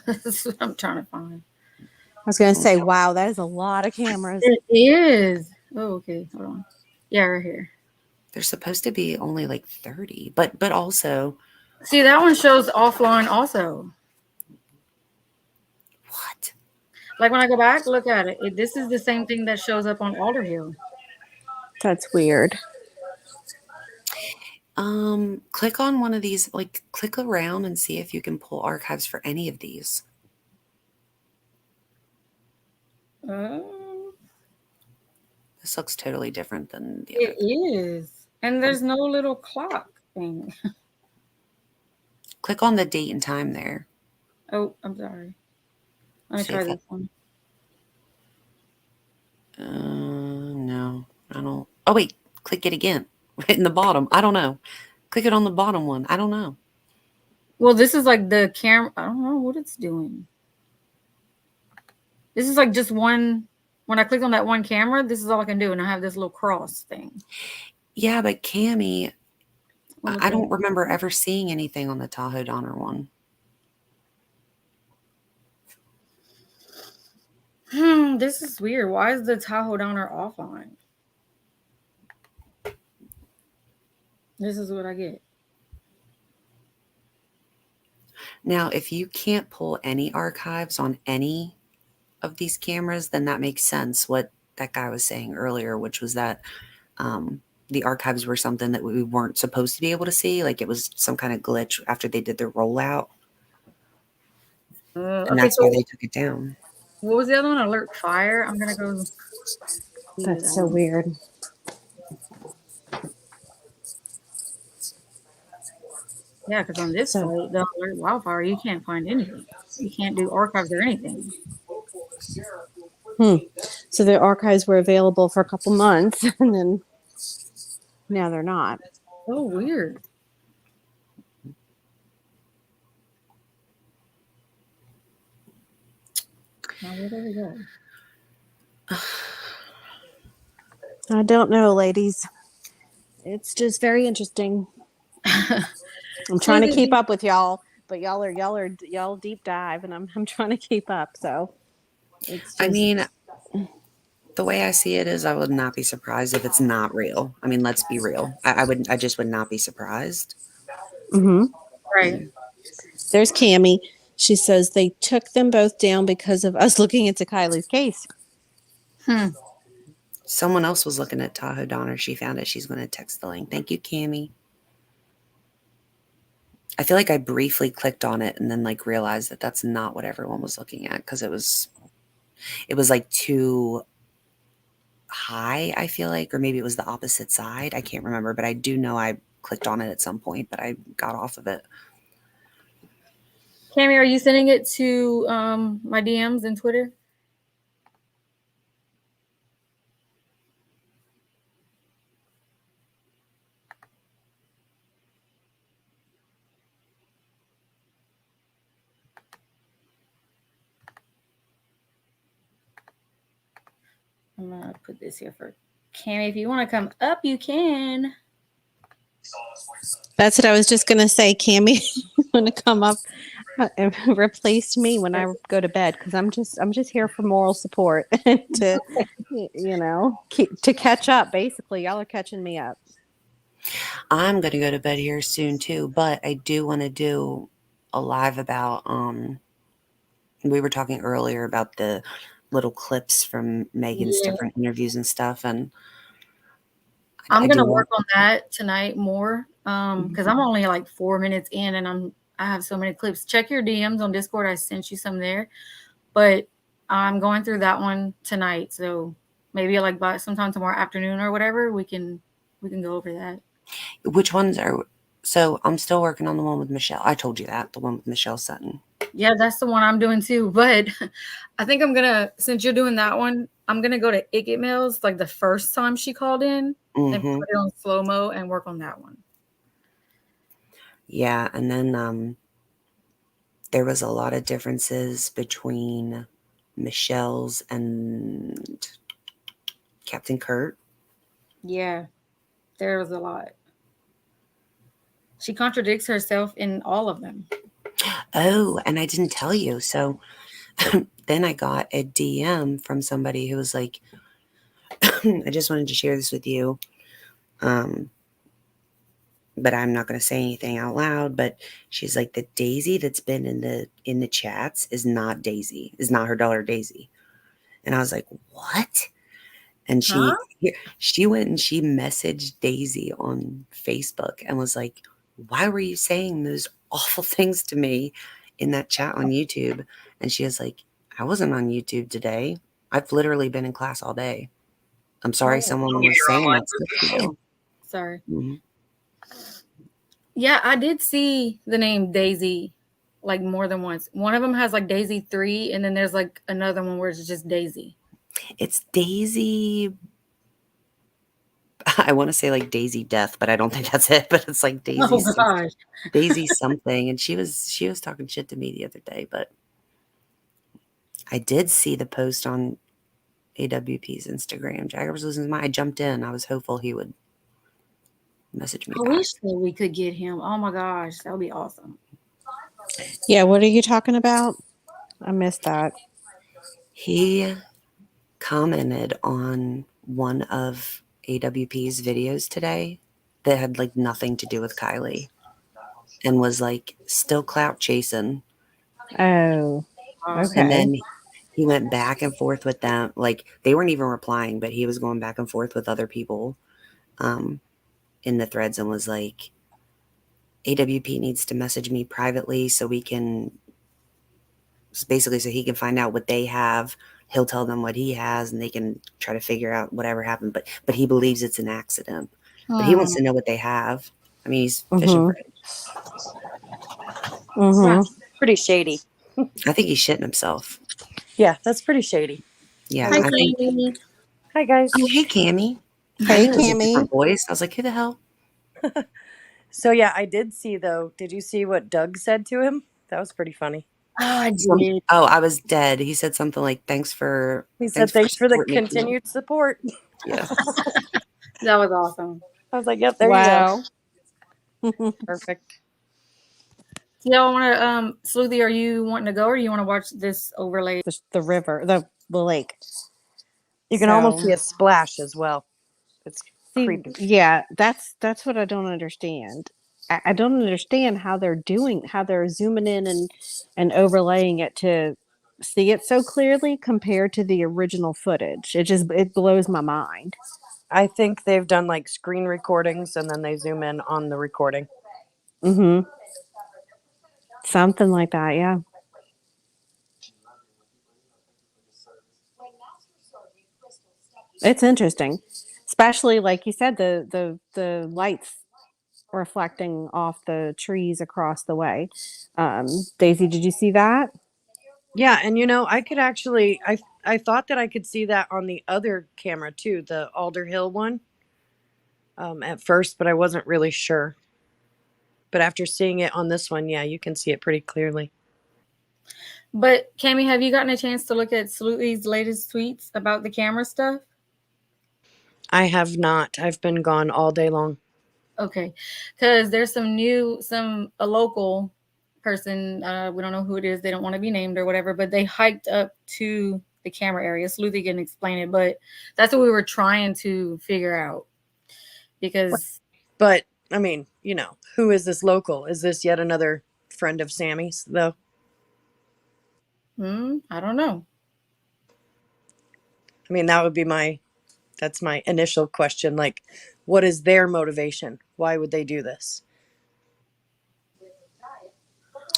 That's what I'm trying to find. I was going to say, wow, that is a lot of cameras. It is. Oh, okay. Hold on. Yeah, right here. There's supposed to be only like 30, but also See, that one shows offline also. what? Like when I go back, look at it. This is the same thing that shows up on Alder Hill. That's weird. Click on one of these, like click around and see if you can pull archives for any of these. This looks totally different than the other. It is. And there's no little clock thing. Click on the date and time there. Oh, I'm sorry. Let me See try if this one. no, I don't. Oh wait, click it again. In the bottom. I don't know. Click it on the bottom one. I don't know. Well, this is like the camera. I don't know what it's doing. This is like just one. When I click on that one camera, this is all I can do. And I have this little cross thing. Yeah, but Cammie, Well, I don't remember ever seeing anything on the Tahoe Donner one. This is weird. Why is the Tahoe Donner offline? This is what I get. Now, if you can't pull any archives on any of these cameras, then that makes sense what that guy was saying earlier, which was that the archives were something that we weren't supposed to be able to see. Like it was some kind of glitch after they did their rollout. And Okay, that's so why they took it down. what was the other one? Alert fire. I'm gonna go. That's so weird. Yeah, because on this site, the alert wildfire, you can't find anything. You can't do archives or anything. So the archives were available for a couple months and then now they're not. So weird. Now where do we go? I don't know, ladies. It's just very interesting. I'm trying to keep up with y'all, but y'all deep dive and I'm trying to keep up. So it's just, I mean, the way I see it is I would not be surprised if it's not real. I mean, let's be real. I just would not be surprised. Right. There's Cammie. She says they took them both down because of us looking into Kiely's case. Someone else was looking at Tahoe Donner. She found it. She's going to text the link. Thank you, Cammie. I feel like I briefly clicked on it and then like realized that that's not what everyone was looking at because it was like too high, I feel like, or maybe it was the opposite side. I can't remember, but I do know I clicked on it at some point, but I got off of it. Cammie, are you sending it to my DMs and Twitter? I'm gonna put this here for Cammy. If you want to come up, you can. That's what I was just gonna say, Cammy. You want to come up and replace me when I go to bed, because I'm just here for moral support to to catch up. Basically, y'all are catching me up. I'm gonna go to bed here soon too, but I do want to do a live about we were talking earlier about the little clips from Megan's different interviews and stuff, and I'm gonna work on that tonight more because I'm only like 4 minutes in, and I have so many clips. Check your DMs on Discord. I sent you some there, but I'm going through that one tonight. So maybe like by sometime tomorrow afternoon or whatever, we can go over that. Which ones are? So I'm still working on the one with Michelle. I told you that, the one with Michelle Sutton. Yeah, that's the one I'm doing too. But I think I'm gonna, since you're doing that one, I'm gonna go to It Mails like the first time she called in and put it on slow-mo and work on that one. Yeah, and then there was a lot of differences between Michelle's and Captain Kurt. Yeah, there was a lot. She contradicts herself in all of them. Oh, and I didn't tell you. So then I got a DM from somebody who was like, I just wanted to share this with you. But I'm not going to say anything out loud. But she's like, the Daisy that's been in the chats is not Daisy, is not her daughter Daisy. And I was like, what? And she went and she messaged Daisy on Facebook and was like, why were you saying those awful things to me in that chat on YouTube? And she was like, I wasn't on YouTube today. I've literally been in class all day. I'm sorry someone was saying that stuff to you. Sorry. Mm-hmm. Yeah, I did see the name Daisy like more than once. One of them has like Daisy 3, and then there's like another one where it's just Daisy. It's Daisy. I want to say like Daisy Death, but I don't think that's it. But it's like Daisy, Daisy something. And she was talking shit to me the other day. But I did see the post on AWP's Instagram. Jagger was losing his mind. I jumped in. I was hopeful he would message me. I wish that we could get him. Oh my gosh, that would be awesome. Yeah, what are you talking about? I missed that. He commented on one of AWP's videos today that had like nothing to do with Kiely and was like still clout chasing. Oh, okay. And then he went back and forth with them. Like they weren't even replying, but he was going back and forth with other people in the threads and was like, AWP needs to message me privately so we can basically so he can find out what they have. He'll tell them what he has and they can try to figure out whatever happened. But he believes it's an accident. But he wants to know what they have. I mean, he's fishing for it. That's pretty shady. I think he's shitting himself. Yeah, that's pretty shady. Yeah. Hi, Cammy. Hi, guys. Oh, hey, Cammy. Hey, Cammy. Voice. I was like, who the hell? So, yeah, I did see, though. Did you see what Doug said to him? That was pretty funny. Oh, I did. Oh, I was dead. He said something like, thanks for the continued support. Yeah. That was awesome. I was like, yep, there you go. Perfect. Y'all want to, Sleuthie, are you wanting to go or do you want to watch this overlay? The river, the lake. You can almost see a splash as well. It's creepy. Yeah, that's what I don't understand. I don't understand how they're zooming in and overlaying it to see it so clearly compared to the original footage. It blows my mind. I think they've done like screen recordings and then they zoom in on the recording. Mm-hmm. Something like that, yeah. It's interesting, especially like you said, the lights reflecting off the trees across the way. Daisy, did you see that? Yeah, and I could actually I thought that I could see that on the other camera too, the Alder Hill one. At first, but I wasn't really sure. But after seeing it on this one, yeah, you can see it pretty clearly. But Cammy, have you gotten a chance to look at Sleuthie's latest tweets about the camera stuff? I have not. I've been gone all day long. Okay, because there's a local person, we don't know who it is, they don't want to be named or whatever, but they hiked up to the camera area. Sleuthie can explain it, but that's what we were trying to figure out. Because But I mean, who is this local? Is this yet another friend of Sammy's, though? I don't know. I mean, that's my initial question. Like, what is their motivation? Why would they do this?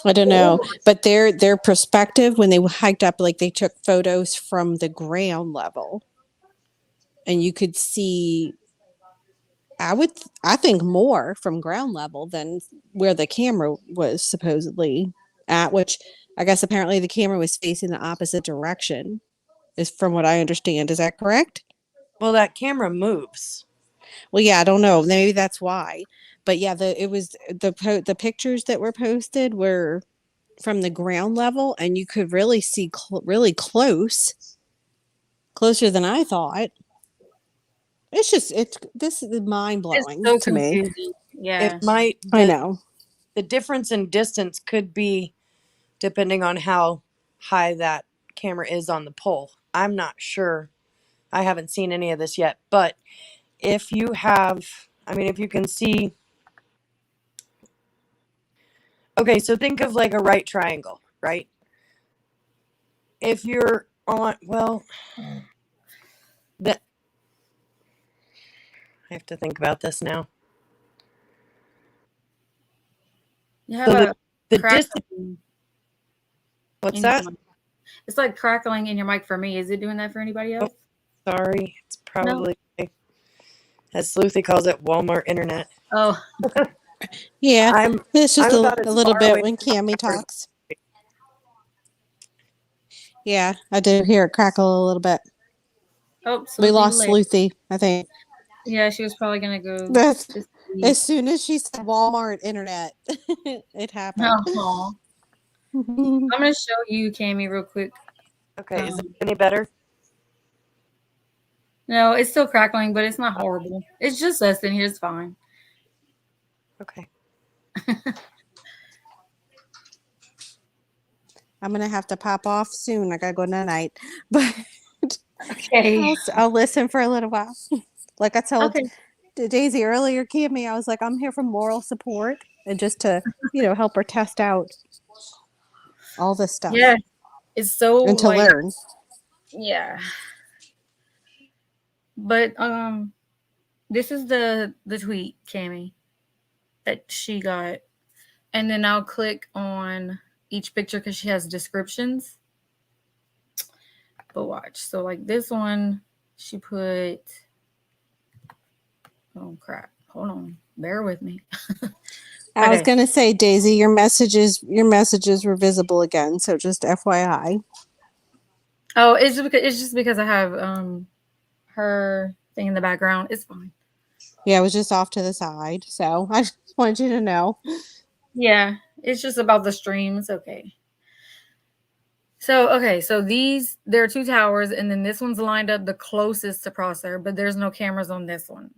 I don't know, but their perspective when they hiked up, like they took photos from the ground level, and you could see. I think more from ground level than where the camera was supposedly at, which I guess apparently the camera was facing the opposite direction, is from what I understand. Is that correct? Well, that camera moves. Well, yeah, I don't know. Maybe that's why. But yeah, the pictures that were posted were from the ground level, and you could really see really closer than I thought. This is mind blowing So to me. confusing. Yeah. I know. The difference in distance could be depending on how high that camera is on the pole. I'm not sure. I haven't seen any of this yet, but if you can see. Okay, so think of like a right triangle, right? If you're on, I have to think about this now. You have So the crackling distance. What's in your that? mic. It's like crackling in your mic for me. Is it doing that for anybody else? Sorry, it's probably, as Sleuthie calls it, Walmart internet. Oh, Yeah, it's just I'm about a as little far bit away when from Cammie the camera as- talks. Yeah, I do hear it crackle a little bit. oh, We Sleuthie lost left. Sleuthie, I think. Yeah, she was probably gonna go. That's to sleep. as soon as she said Walmart internet, it happened. Oh. I'm gonna show you, Cammie, real quick. Okay, is it any better? No, it's still crackling, but it's not horrible. It's just us in here. It's fine. Okay. I'm gonna have to pop off soon. I gotta go night, but Okay. I'll listen for a little while. Like I told Okay. Daisy earlier, Cammie, I was like, I'm here for moral support and just to help her test out all this stuff. Yeah, it's so and to learn. Yeah. But this is the tweet, Cammie, that she got. And then I'll click on each picture because she has descriptions. But watch. So like this one, she put, oh crap. Hold on. Bear with me. I was gonna say, Daisy, your messages were visible again, so just FYI. Oh, it's just because I have her thing in the background. It's fine. Yeah, it was just off to the side, so I just wanted you to know. Yeah, it's just about the stream. It's okay. So there are two towers, and then this one's lined up the closest to Prosser, but there's no cameras on this one.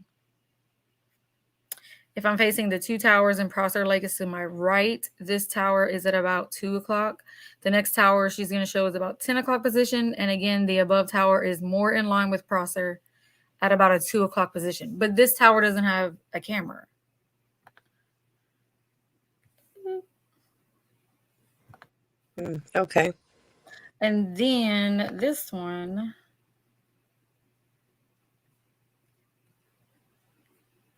If I'm facing the two towers and Prosser Lake is to my right, this tower is at about 2 o'clock. The next tower she's going to show is about 10 o'clock position. And again, the above tower is more in line with Prosser at about a 2 o'clock position. But this tower doesn't have a camera. Okay. And then this one,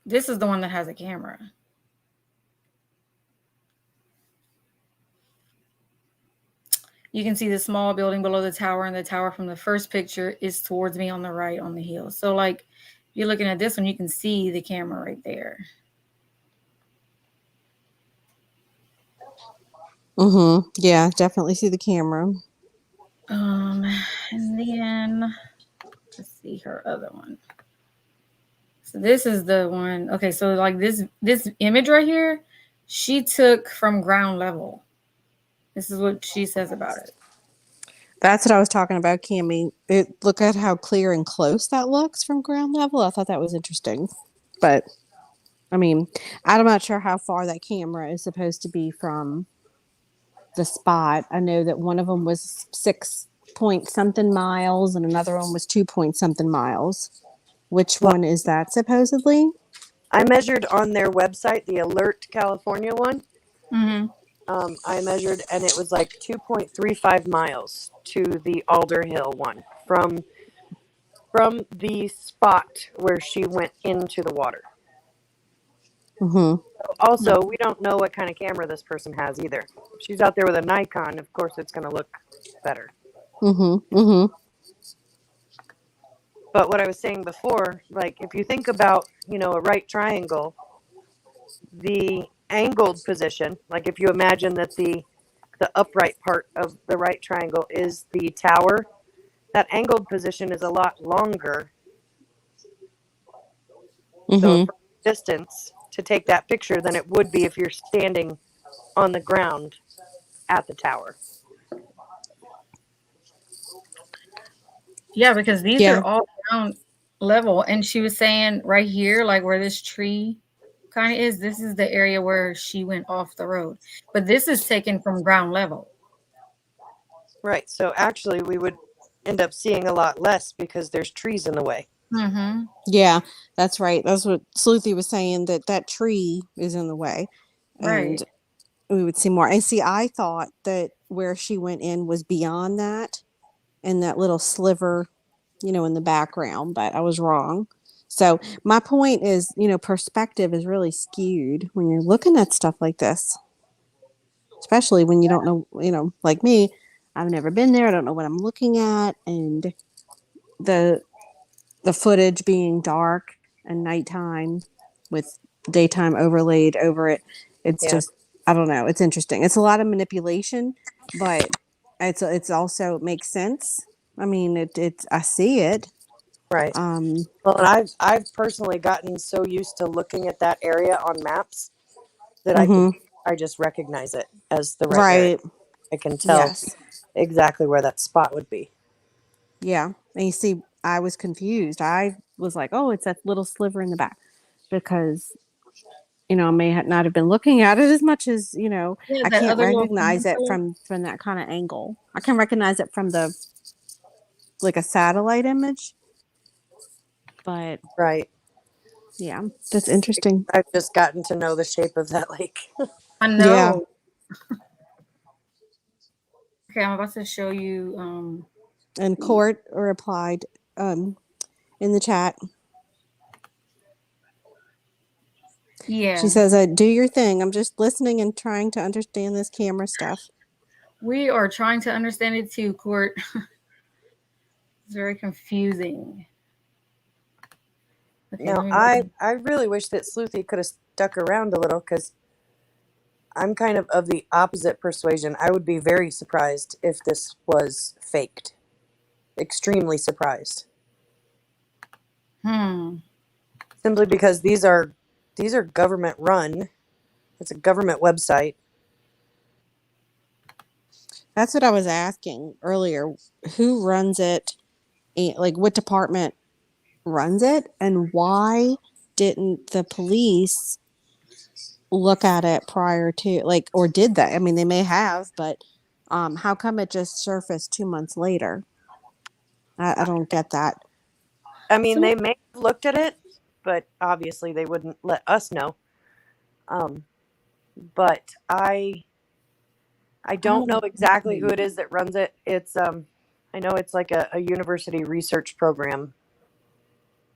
this is the one that has a camera. You can see the small building below the tower, and the tower from the first picture is towards me on the right on the hill. So like if you're looking at this one, you can see the camera right there. Mm-hmm. Yeah, definitely see the camera. And then let's see her other one. So this is the one. Okay, so like this image right here, she took from ground level. This is what she says about it. That's what I was talking about, Cammy. Look at how clear and close that looks from ground level. I thought that was interesting. But, I mean, I'm not sure how far that camera is supposed to be from the spot. I know that one of them was 6 point something miles and another one was 2 point something miles. Which Well, one is that supposedly? I measured on their website, the Alert California one. Mm-hmm. I measured, and it was like 2.35 miles to the Alder Hill one from the spot where she went into the water. Mm-hmm. Also, we don't know what kind of camera this person has either. If she's out there with a Nikon, of course it's going to look better. Mm-hmm. Mm-hmm. But what I was saying before, like if you think about, a right triangle, the angled position, like if you imagine that the upright part of the right triangle is the tower, that angled position is a lot longer. So Mm-hmm. from distance to take that picture than it would be if you're standing on the ground at the tower. Yeah, because these are Yeah. all ground level. And she was saying right here, like where this tree kind of is, this is the area where she went off the road. But this is taken from ground level. Right. So actually we would end up seeing a lot less because there's trees in the way. Mm-hmm. Yeah, that's right. That's what Sleuthie was saying, that tree is in the way. Right. And we would see more. And see, I thought that where she went in was beyond that and that little sliver, in the background, but I was wrong. So my point is, perspective is really skewed when you're looking at stuff like this, especially when you don't know, like me, I've never been there. I don't know what I'm looking at. And the the footage being dark and nighttime with daytime overlaid over it. It's Yeah. just, I don't know. It's interesting. It's a lot of manipulation, but it's also, it makes sense. I mean, it's I see it. Right. Um, Well, and I've personally gotten so used to looking at that area on maps that mm-hmm. I just recognize it as the right area. Right. I can tell Yes. exactly where that spot would be. Yeah. And you see, I was confused. I was like, oh, it's that little sliver in the back because I may not have been looking at it as much as Yeah, I that can't other little recognize it peninsula. from that kind of angle. I can recognize it from the like a satellite image, but Right. yeah, that's interesting. I've just gotten to know the shape of that lake. I Yeah, know. Okay, I'm about to show you. and Court replied in the chat. She Yeah, says, "Do your thing. I'm just listening and trying to understand this camera stuff." we are trying to understand it too, Court. It's very confusing. Okay, let Now, me go. I really wish that Sleuthie could have stuck around a little because I'm kind of the opposite persuasion. I would be very surprised if this was faked. Extremely surprised. Simply because these are government run. It's a government website. That's what I was asking earlier. Who runs it? Like, what department runs it, and why didn't the police look at it prior to, like, or did they? I mean, they may have, but how come it just surfaced 2 months later? I don't get that. I mean, So, they may have looked at it, but obviously they wouldn't let us know. But I don't know exactly who it is that runs it. It's I know it's like a university research program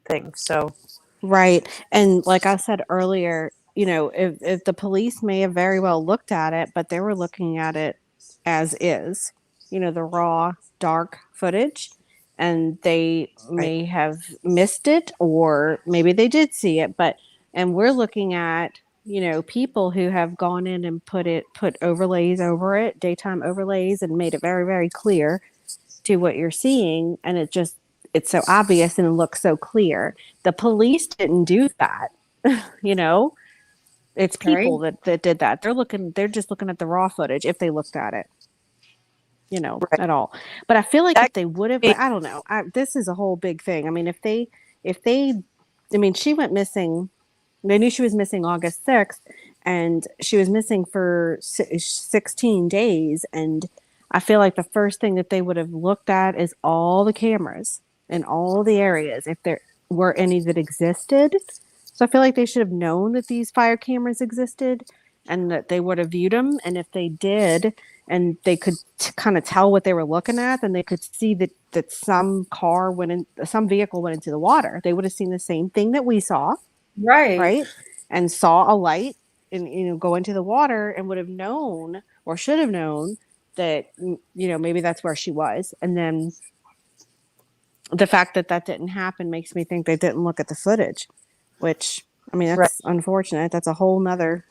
thing. So Right. And like I said earlier, if the police may have very well looked at it, but they were looking at it as is, the raw, dark footage, and they right, may have missed it, or maybe they did see it, and we're looking at, people who have gone in and put overlays over it, daytime overlays, and made it very, very clear to what you're seeing, and it's so obvious and it looks so clear. The police didn't do that. you know it's right. people that did that. They're just looking at the raw footage if they looked at it. Right. at all. But I feel like That if they would have, could be- I don't know. This is a whole big thing. I mean, if they, I mean, she went missing. They knew she was missing August 6th, and she was missing for 16 days. And I feel like the first thing that they would have looked at is all the cameras in all the areas, if there were any that existed. So I feel like they should have known that these fire cameras existed and that they would have viewed them. And if they did, and they could kind of tell what they were looking at, then they could see that some vehicle went into the water. They would have seen the same thing that we saw, right? And saw a light and go into the water, and would have known, or should have known, that maybe that's where she was. And then the fact that didn't happen makes me think they didn't look at the footage, which, I mean, Right. that's unfortunate. That's a whole nother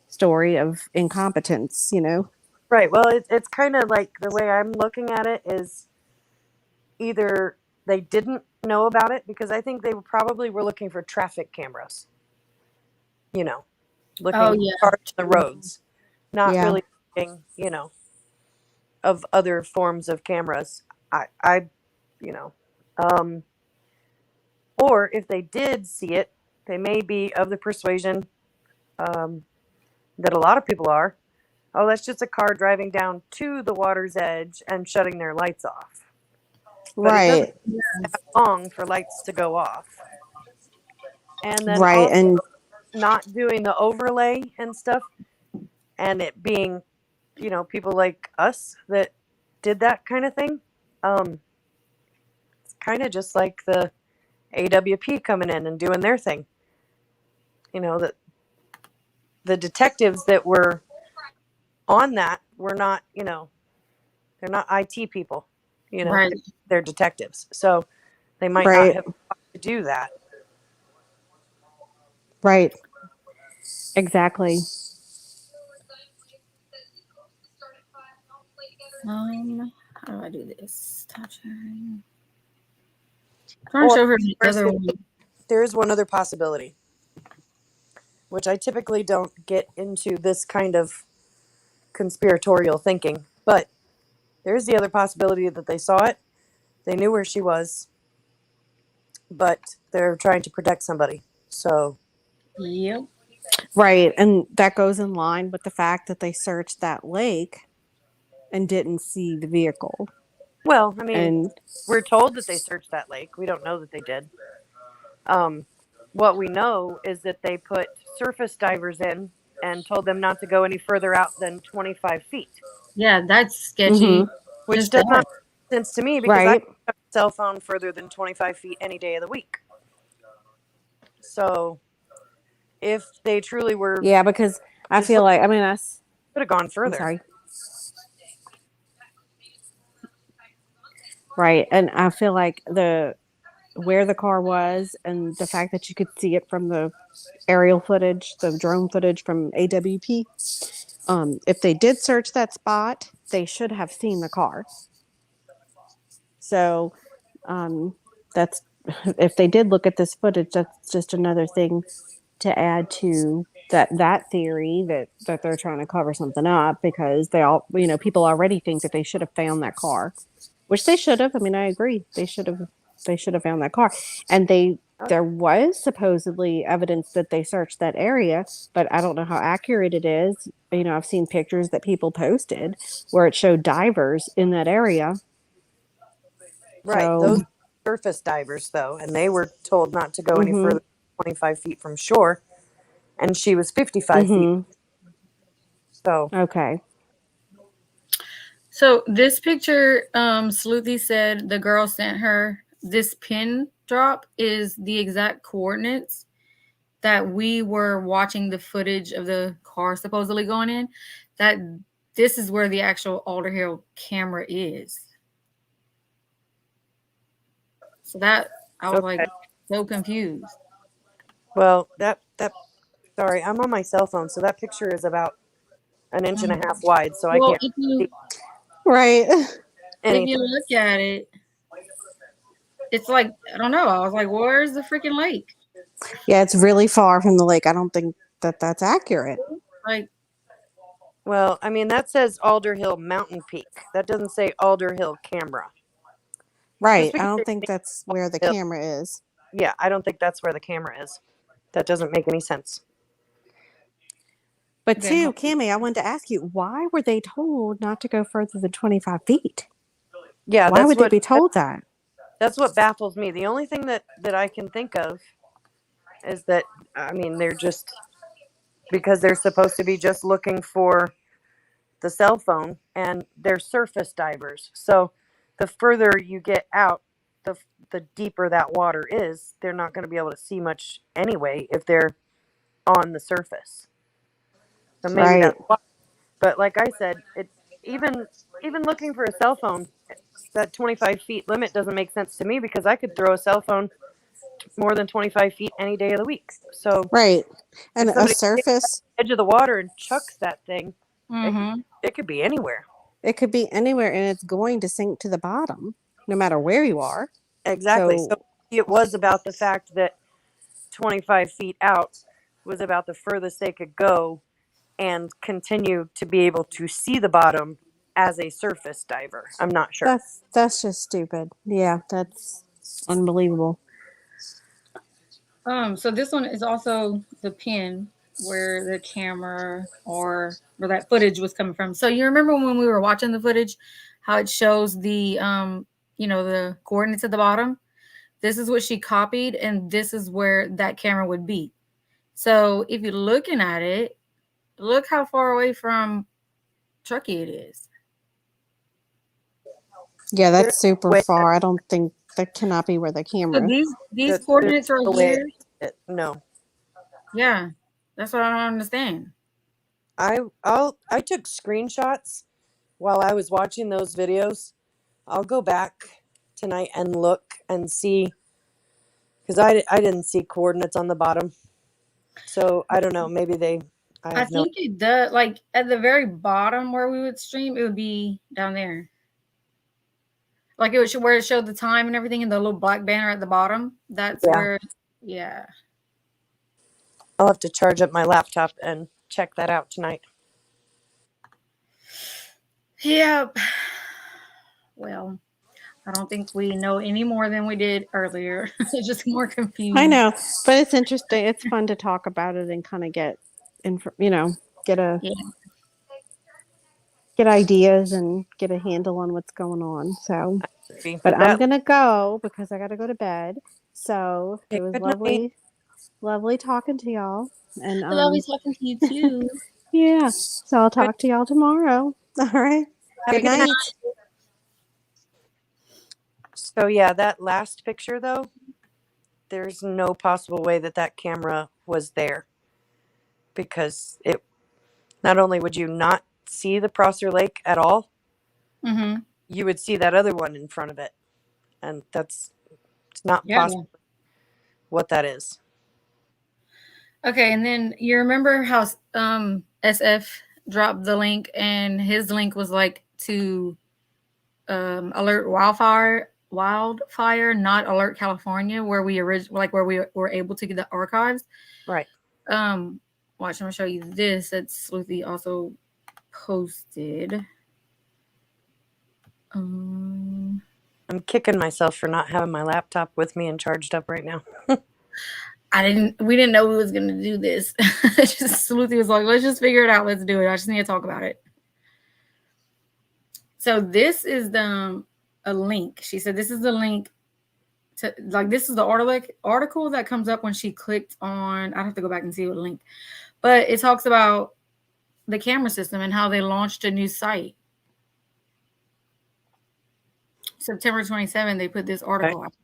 story of incompetence, Right. Well, it's kind of like, the way I'm looking at it is either they didn't know about it, because I think they probably were looking for traffic cameras, looking Oh, yeah. hard at the roads, not Yeah. really looking, of other forms of cameras. I or if they did see it, they may be of the persuasion that a lot of people are. Oh, that's just a car driving down to the water's edge and shutting their lights off. But it doesn't Right. take that long for lights to go off. And then Right. also And not doing the overlay and stuff, and it being, people like us that did that kind of thing. It's kind of just like the AWP coming in and doing their thing. That the detectives that were on that were not, they're not IT people, Right. they're detectives. So they might Right. not have thought to do that. right. Exactly. How do I do this? Touching. Trying to Or show her the other one. there is one other possibility, which I typically don't get into this kind of conspiratorial thinking, but there's the other possibility that they saw it, they knew where she was, but they're trying to protect somebody. So Yep. Right. And that goes in line with the fact that they searched that lake and didn't see the vehicle. well, I mean, And we're told that they searched that lake. We don't know that they did. What we know is that they put surface divers in and told them not to go any further out than 25 feet, Yeah, that's sketchy. which Just does that. not make sense to me, because I right. don't have a cell phone further than 25 feet any day of the week. So if they truly were, Yeah, because I Just feel look- like, I mean, could have gone I'm further. sorry. Right. And I feel like where the car was, and the fact that you could see it from the aerial footage, the drone footage from AWP. If they did search that spot, they should have seen the car. So that's, if they did look at this footage, that's just another thing to add to that theory that they're trying to cover something up, because people already think that they should have found that car, which they should have. I mean, I agree. They should have found that car. And there was supposedly evidence that they searched that area, but I don't know how accurate it is. I've seen pictures that people posted where it showed divers in that area. Right. So, Those surface divers, though, and they were told not to go any Mhm. further than 25 feet from shore, and she was 55 feet. Mhm. So Okay. So this picture, Sleuthie said the girl sent her, this pin drop is the exact coordinates that we were watching the footage of the car supposedly going in. That this is where the actual Alder Hill camera is. So that I was like so confused. well, that sorry, I'm on my cell phone, so that picture is about an inch and a half wide, so I Well, can't if you Right. anything. look at it, it's like, I don't know. I was like, where's the freaking lake? Yeah, it's really far from the lake. I don't think that that's accurate. Like, Well, I mean, that says Alder Hill Mountain Peak. That doesn't say Alder Hill camera. Right. Just I because don't they think say that's where the Hill, camera is. yeah, I don't think that's where the camera is. That doesn't make any sense. But Okay, two, Cammie, I wanted to ask you, why were they told not to go further than 25 feet? Yeah, Why would they be told that? that's what baffles me. The only thing that I can think of is that, I mean, they're just, because they're supposed to be just looking for the cell phone, and they're surface divers. So the further you get out, the deeper that water is. They're not going to be able to see much anyway if they're on the surface. So maybe Right. that's why. But like I said, it even even looking for a cell phone, that 25 feet limit doesn't make sense to me, because I could throw a cell phone more than 25 feet any day of the week. So Right. if And a somebody gets at surface, the edge of the water and chucks that thing, Mm-hmm. it could be anywhere. it could be anywhere and it's going to sink to the bottom no matter where you are. Exactly. So So, it was about the fact that 25 feet out was about the furthest they could go and continue to be able to see the bottom as a surface diver. I'm not sure. that's just stupid. Yeah, that's unbelievable. So this one is also the pin where the camera or where that footage was coming from. So you remember when we were watching the footage, how it shows the the coordinates at the bottom? This is what she copied, and this is where that camera would be. So if you're looking at it, look how far away from Truckee it is. Yeah, There's that's super no way far. I don't think that cannot be where the So camera. these there's coordinates right no way here. no. Yeah, that's what I don't understand. I took screenshots while I was watching those videos. I'll go back tonight and look and see, because I didn't see coordinates on the bottom. So I don't know. Maybe I I have no. think it does. Like at the very bottom where we would stream, it would be down there. Like it would show where it showed the time and everything, and the little black banner at the bottom. That's Yeah. where, yeah. I'll have to charge up my laptop and check that out tonight. Yeah. Well, I don't think we know any more than we did earlier. It's just more confused. I know, but it's interesting. It's fun to talk about it and kind of get, get Yeah. get ideas and get a handle on what's going on. So, but But I'm that. gonna go because I got to go to bed. So it Okay, was good night. lovely talking to y'all. And I love talking to you too. yeah, so I'll talk to y'all tomorrow. All right. Have a Good good night. night. So yeah, that last picture though, there's no possible way that that camera was there, because it not only would you not see the Prosser Lake at all, Mm-hmm. you would see that other one in front of it, and it's not Yeah. possible what that is. Okay, and then you remember how SF dropped the link, and his link was like to alert wildfire, not alert California, where we where we were able to get the archives. Right. Watch, I'm gonna show you this that Sleuthie also posted. I'm kicking myself for not having my laptop with me and charged up right now. We didn't know we was gonna do this. Just Sleuthie was like, let's just figure it out. Let's do it. I just need to talk about it. So this is a link. She said this is the link to, like, this is the article that comes up when she clicked on. I'd have to go back and see what link, but it talks about the camera system and how they launched a new site. September 27th, they put this article out.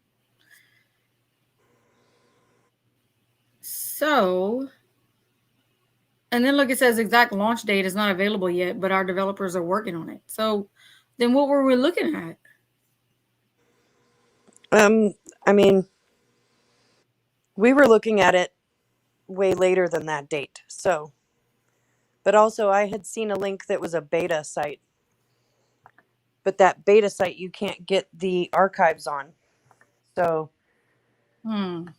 So, and then look, it says exact launch date is not available yet, but our developers are working on it. So then what were we looking at? I mean, we were looking at it way later than that date. So, but also I had seen a link that was a beta site, but that beta site you can't get the archives on. So,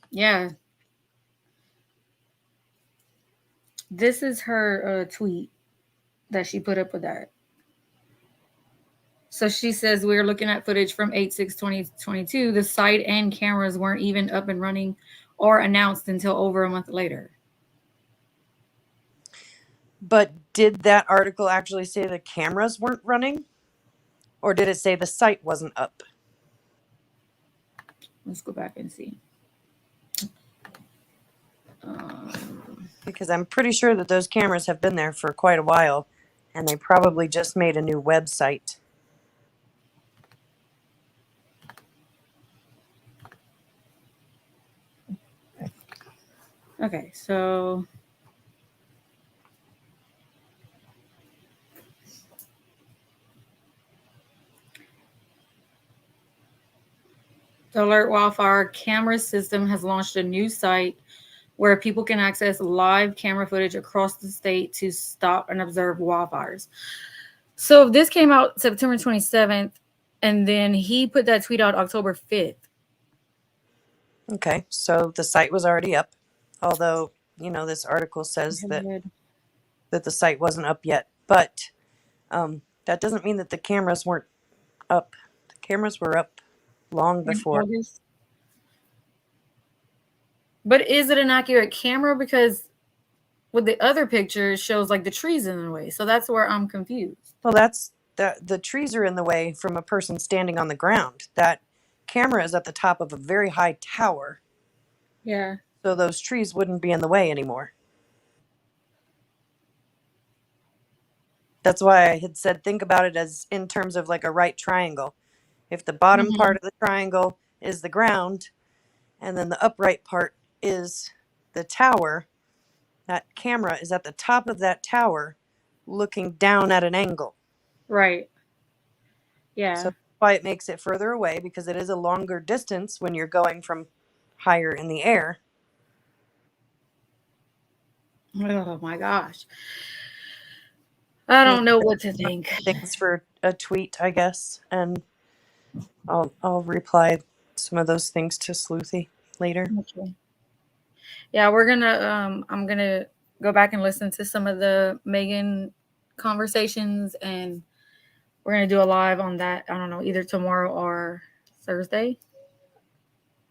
Yeah. This is her tweet. that she put up with that. So she says we're looking at footage from 8/6/2022. The site and cameras weren't even up and running or announced until over a month later. But did that article actually say the cameras weren't running? Or did it say the site wasn't up? Let's go back and see. Because I'm pretty sure that those cameras have been there for quite a while, and they probably just made a new website. Okay, so the Alert Wildfire camera system has launched a new site where people can access live camera footage across the state to stop and observe wildfires. So this came out September 27th, and then he put that tweet out October 5th. Okay, so the site was already up, although, this article says that the site wasn't up yet. But that doesn't mean that the cameras weren't up. The cameras were up long before. August. But is it an accurate camera? Because with the other picture, it shows like the trees in the way. So that's where I'm confused. Well, that's the trees are in the way from a person standing on the ground. That camera is at the top of a very high tower. Yeah. So those trees wouldn't be in the way anymore. That's why I had said think about it as in terms of like a right triangle. If the bottom part of the triangle is the ground, and then the upright part is the tower, that camera is at the top of that tower looking down at an angle. Right. Yeah. So that's why it makes it further away, because it is a longer distance when you're going from higher in the air. Oh my gosh. I don't know what to think. Thanks for a tweet, I guess, and I'll reply some of those things to Sleuthie later. Okay. Yeah, I'm gonna go back and listen to some of the Megan conversations, and we're gonna do a live on that. I don't know, either tomorrow or Thursday.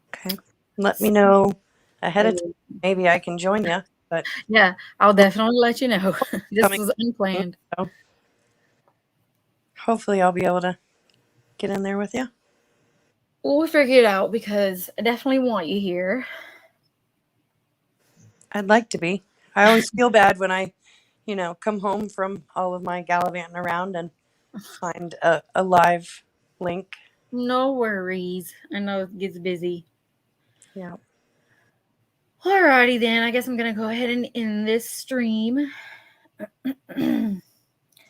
Okay. Let me know ahead of time. Maybe I can join you. But yeah, I'll definitely let you know. This was unplanned. So hopefully I'll be able to get in there with you. We'll figure it out, because I definitely want you here. I'd like to be. I always feel bad when I, come home from all of my gallivanting around and find a live link. No worries. I know it gets busy. Yeah. Alrighty then. I guess I'm gonna go ahead and end this stream.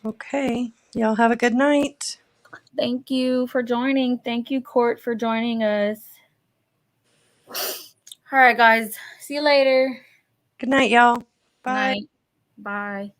Okay. Y'all have a good night. Thank you for joining. Thank you, Court, for joining us. All right, guys. See you later. Good night, y'all. Bye. Night. Bye.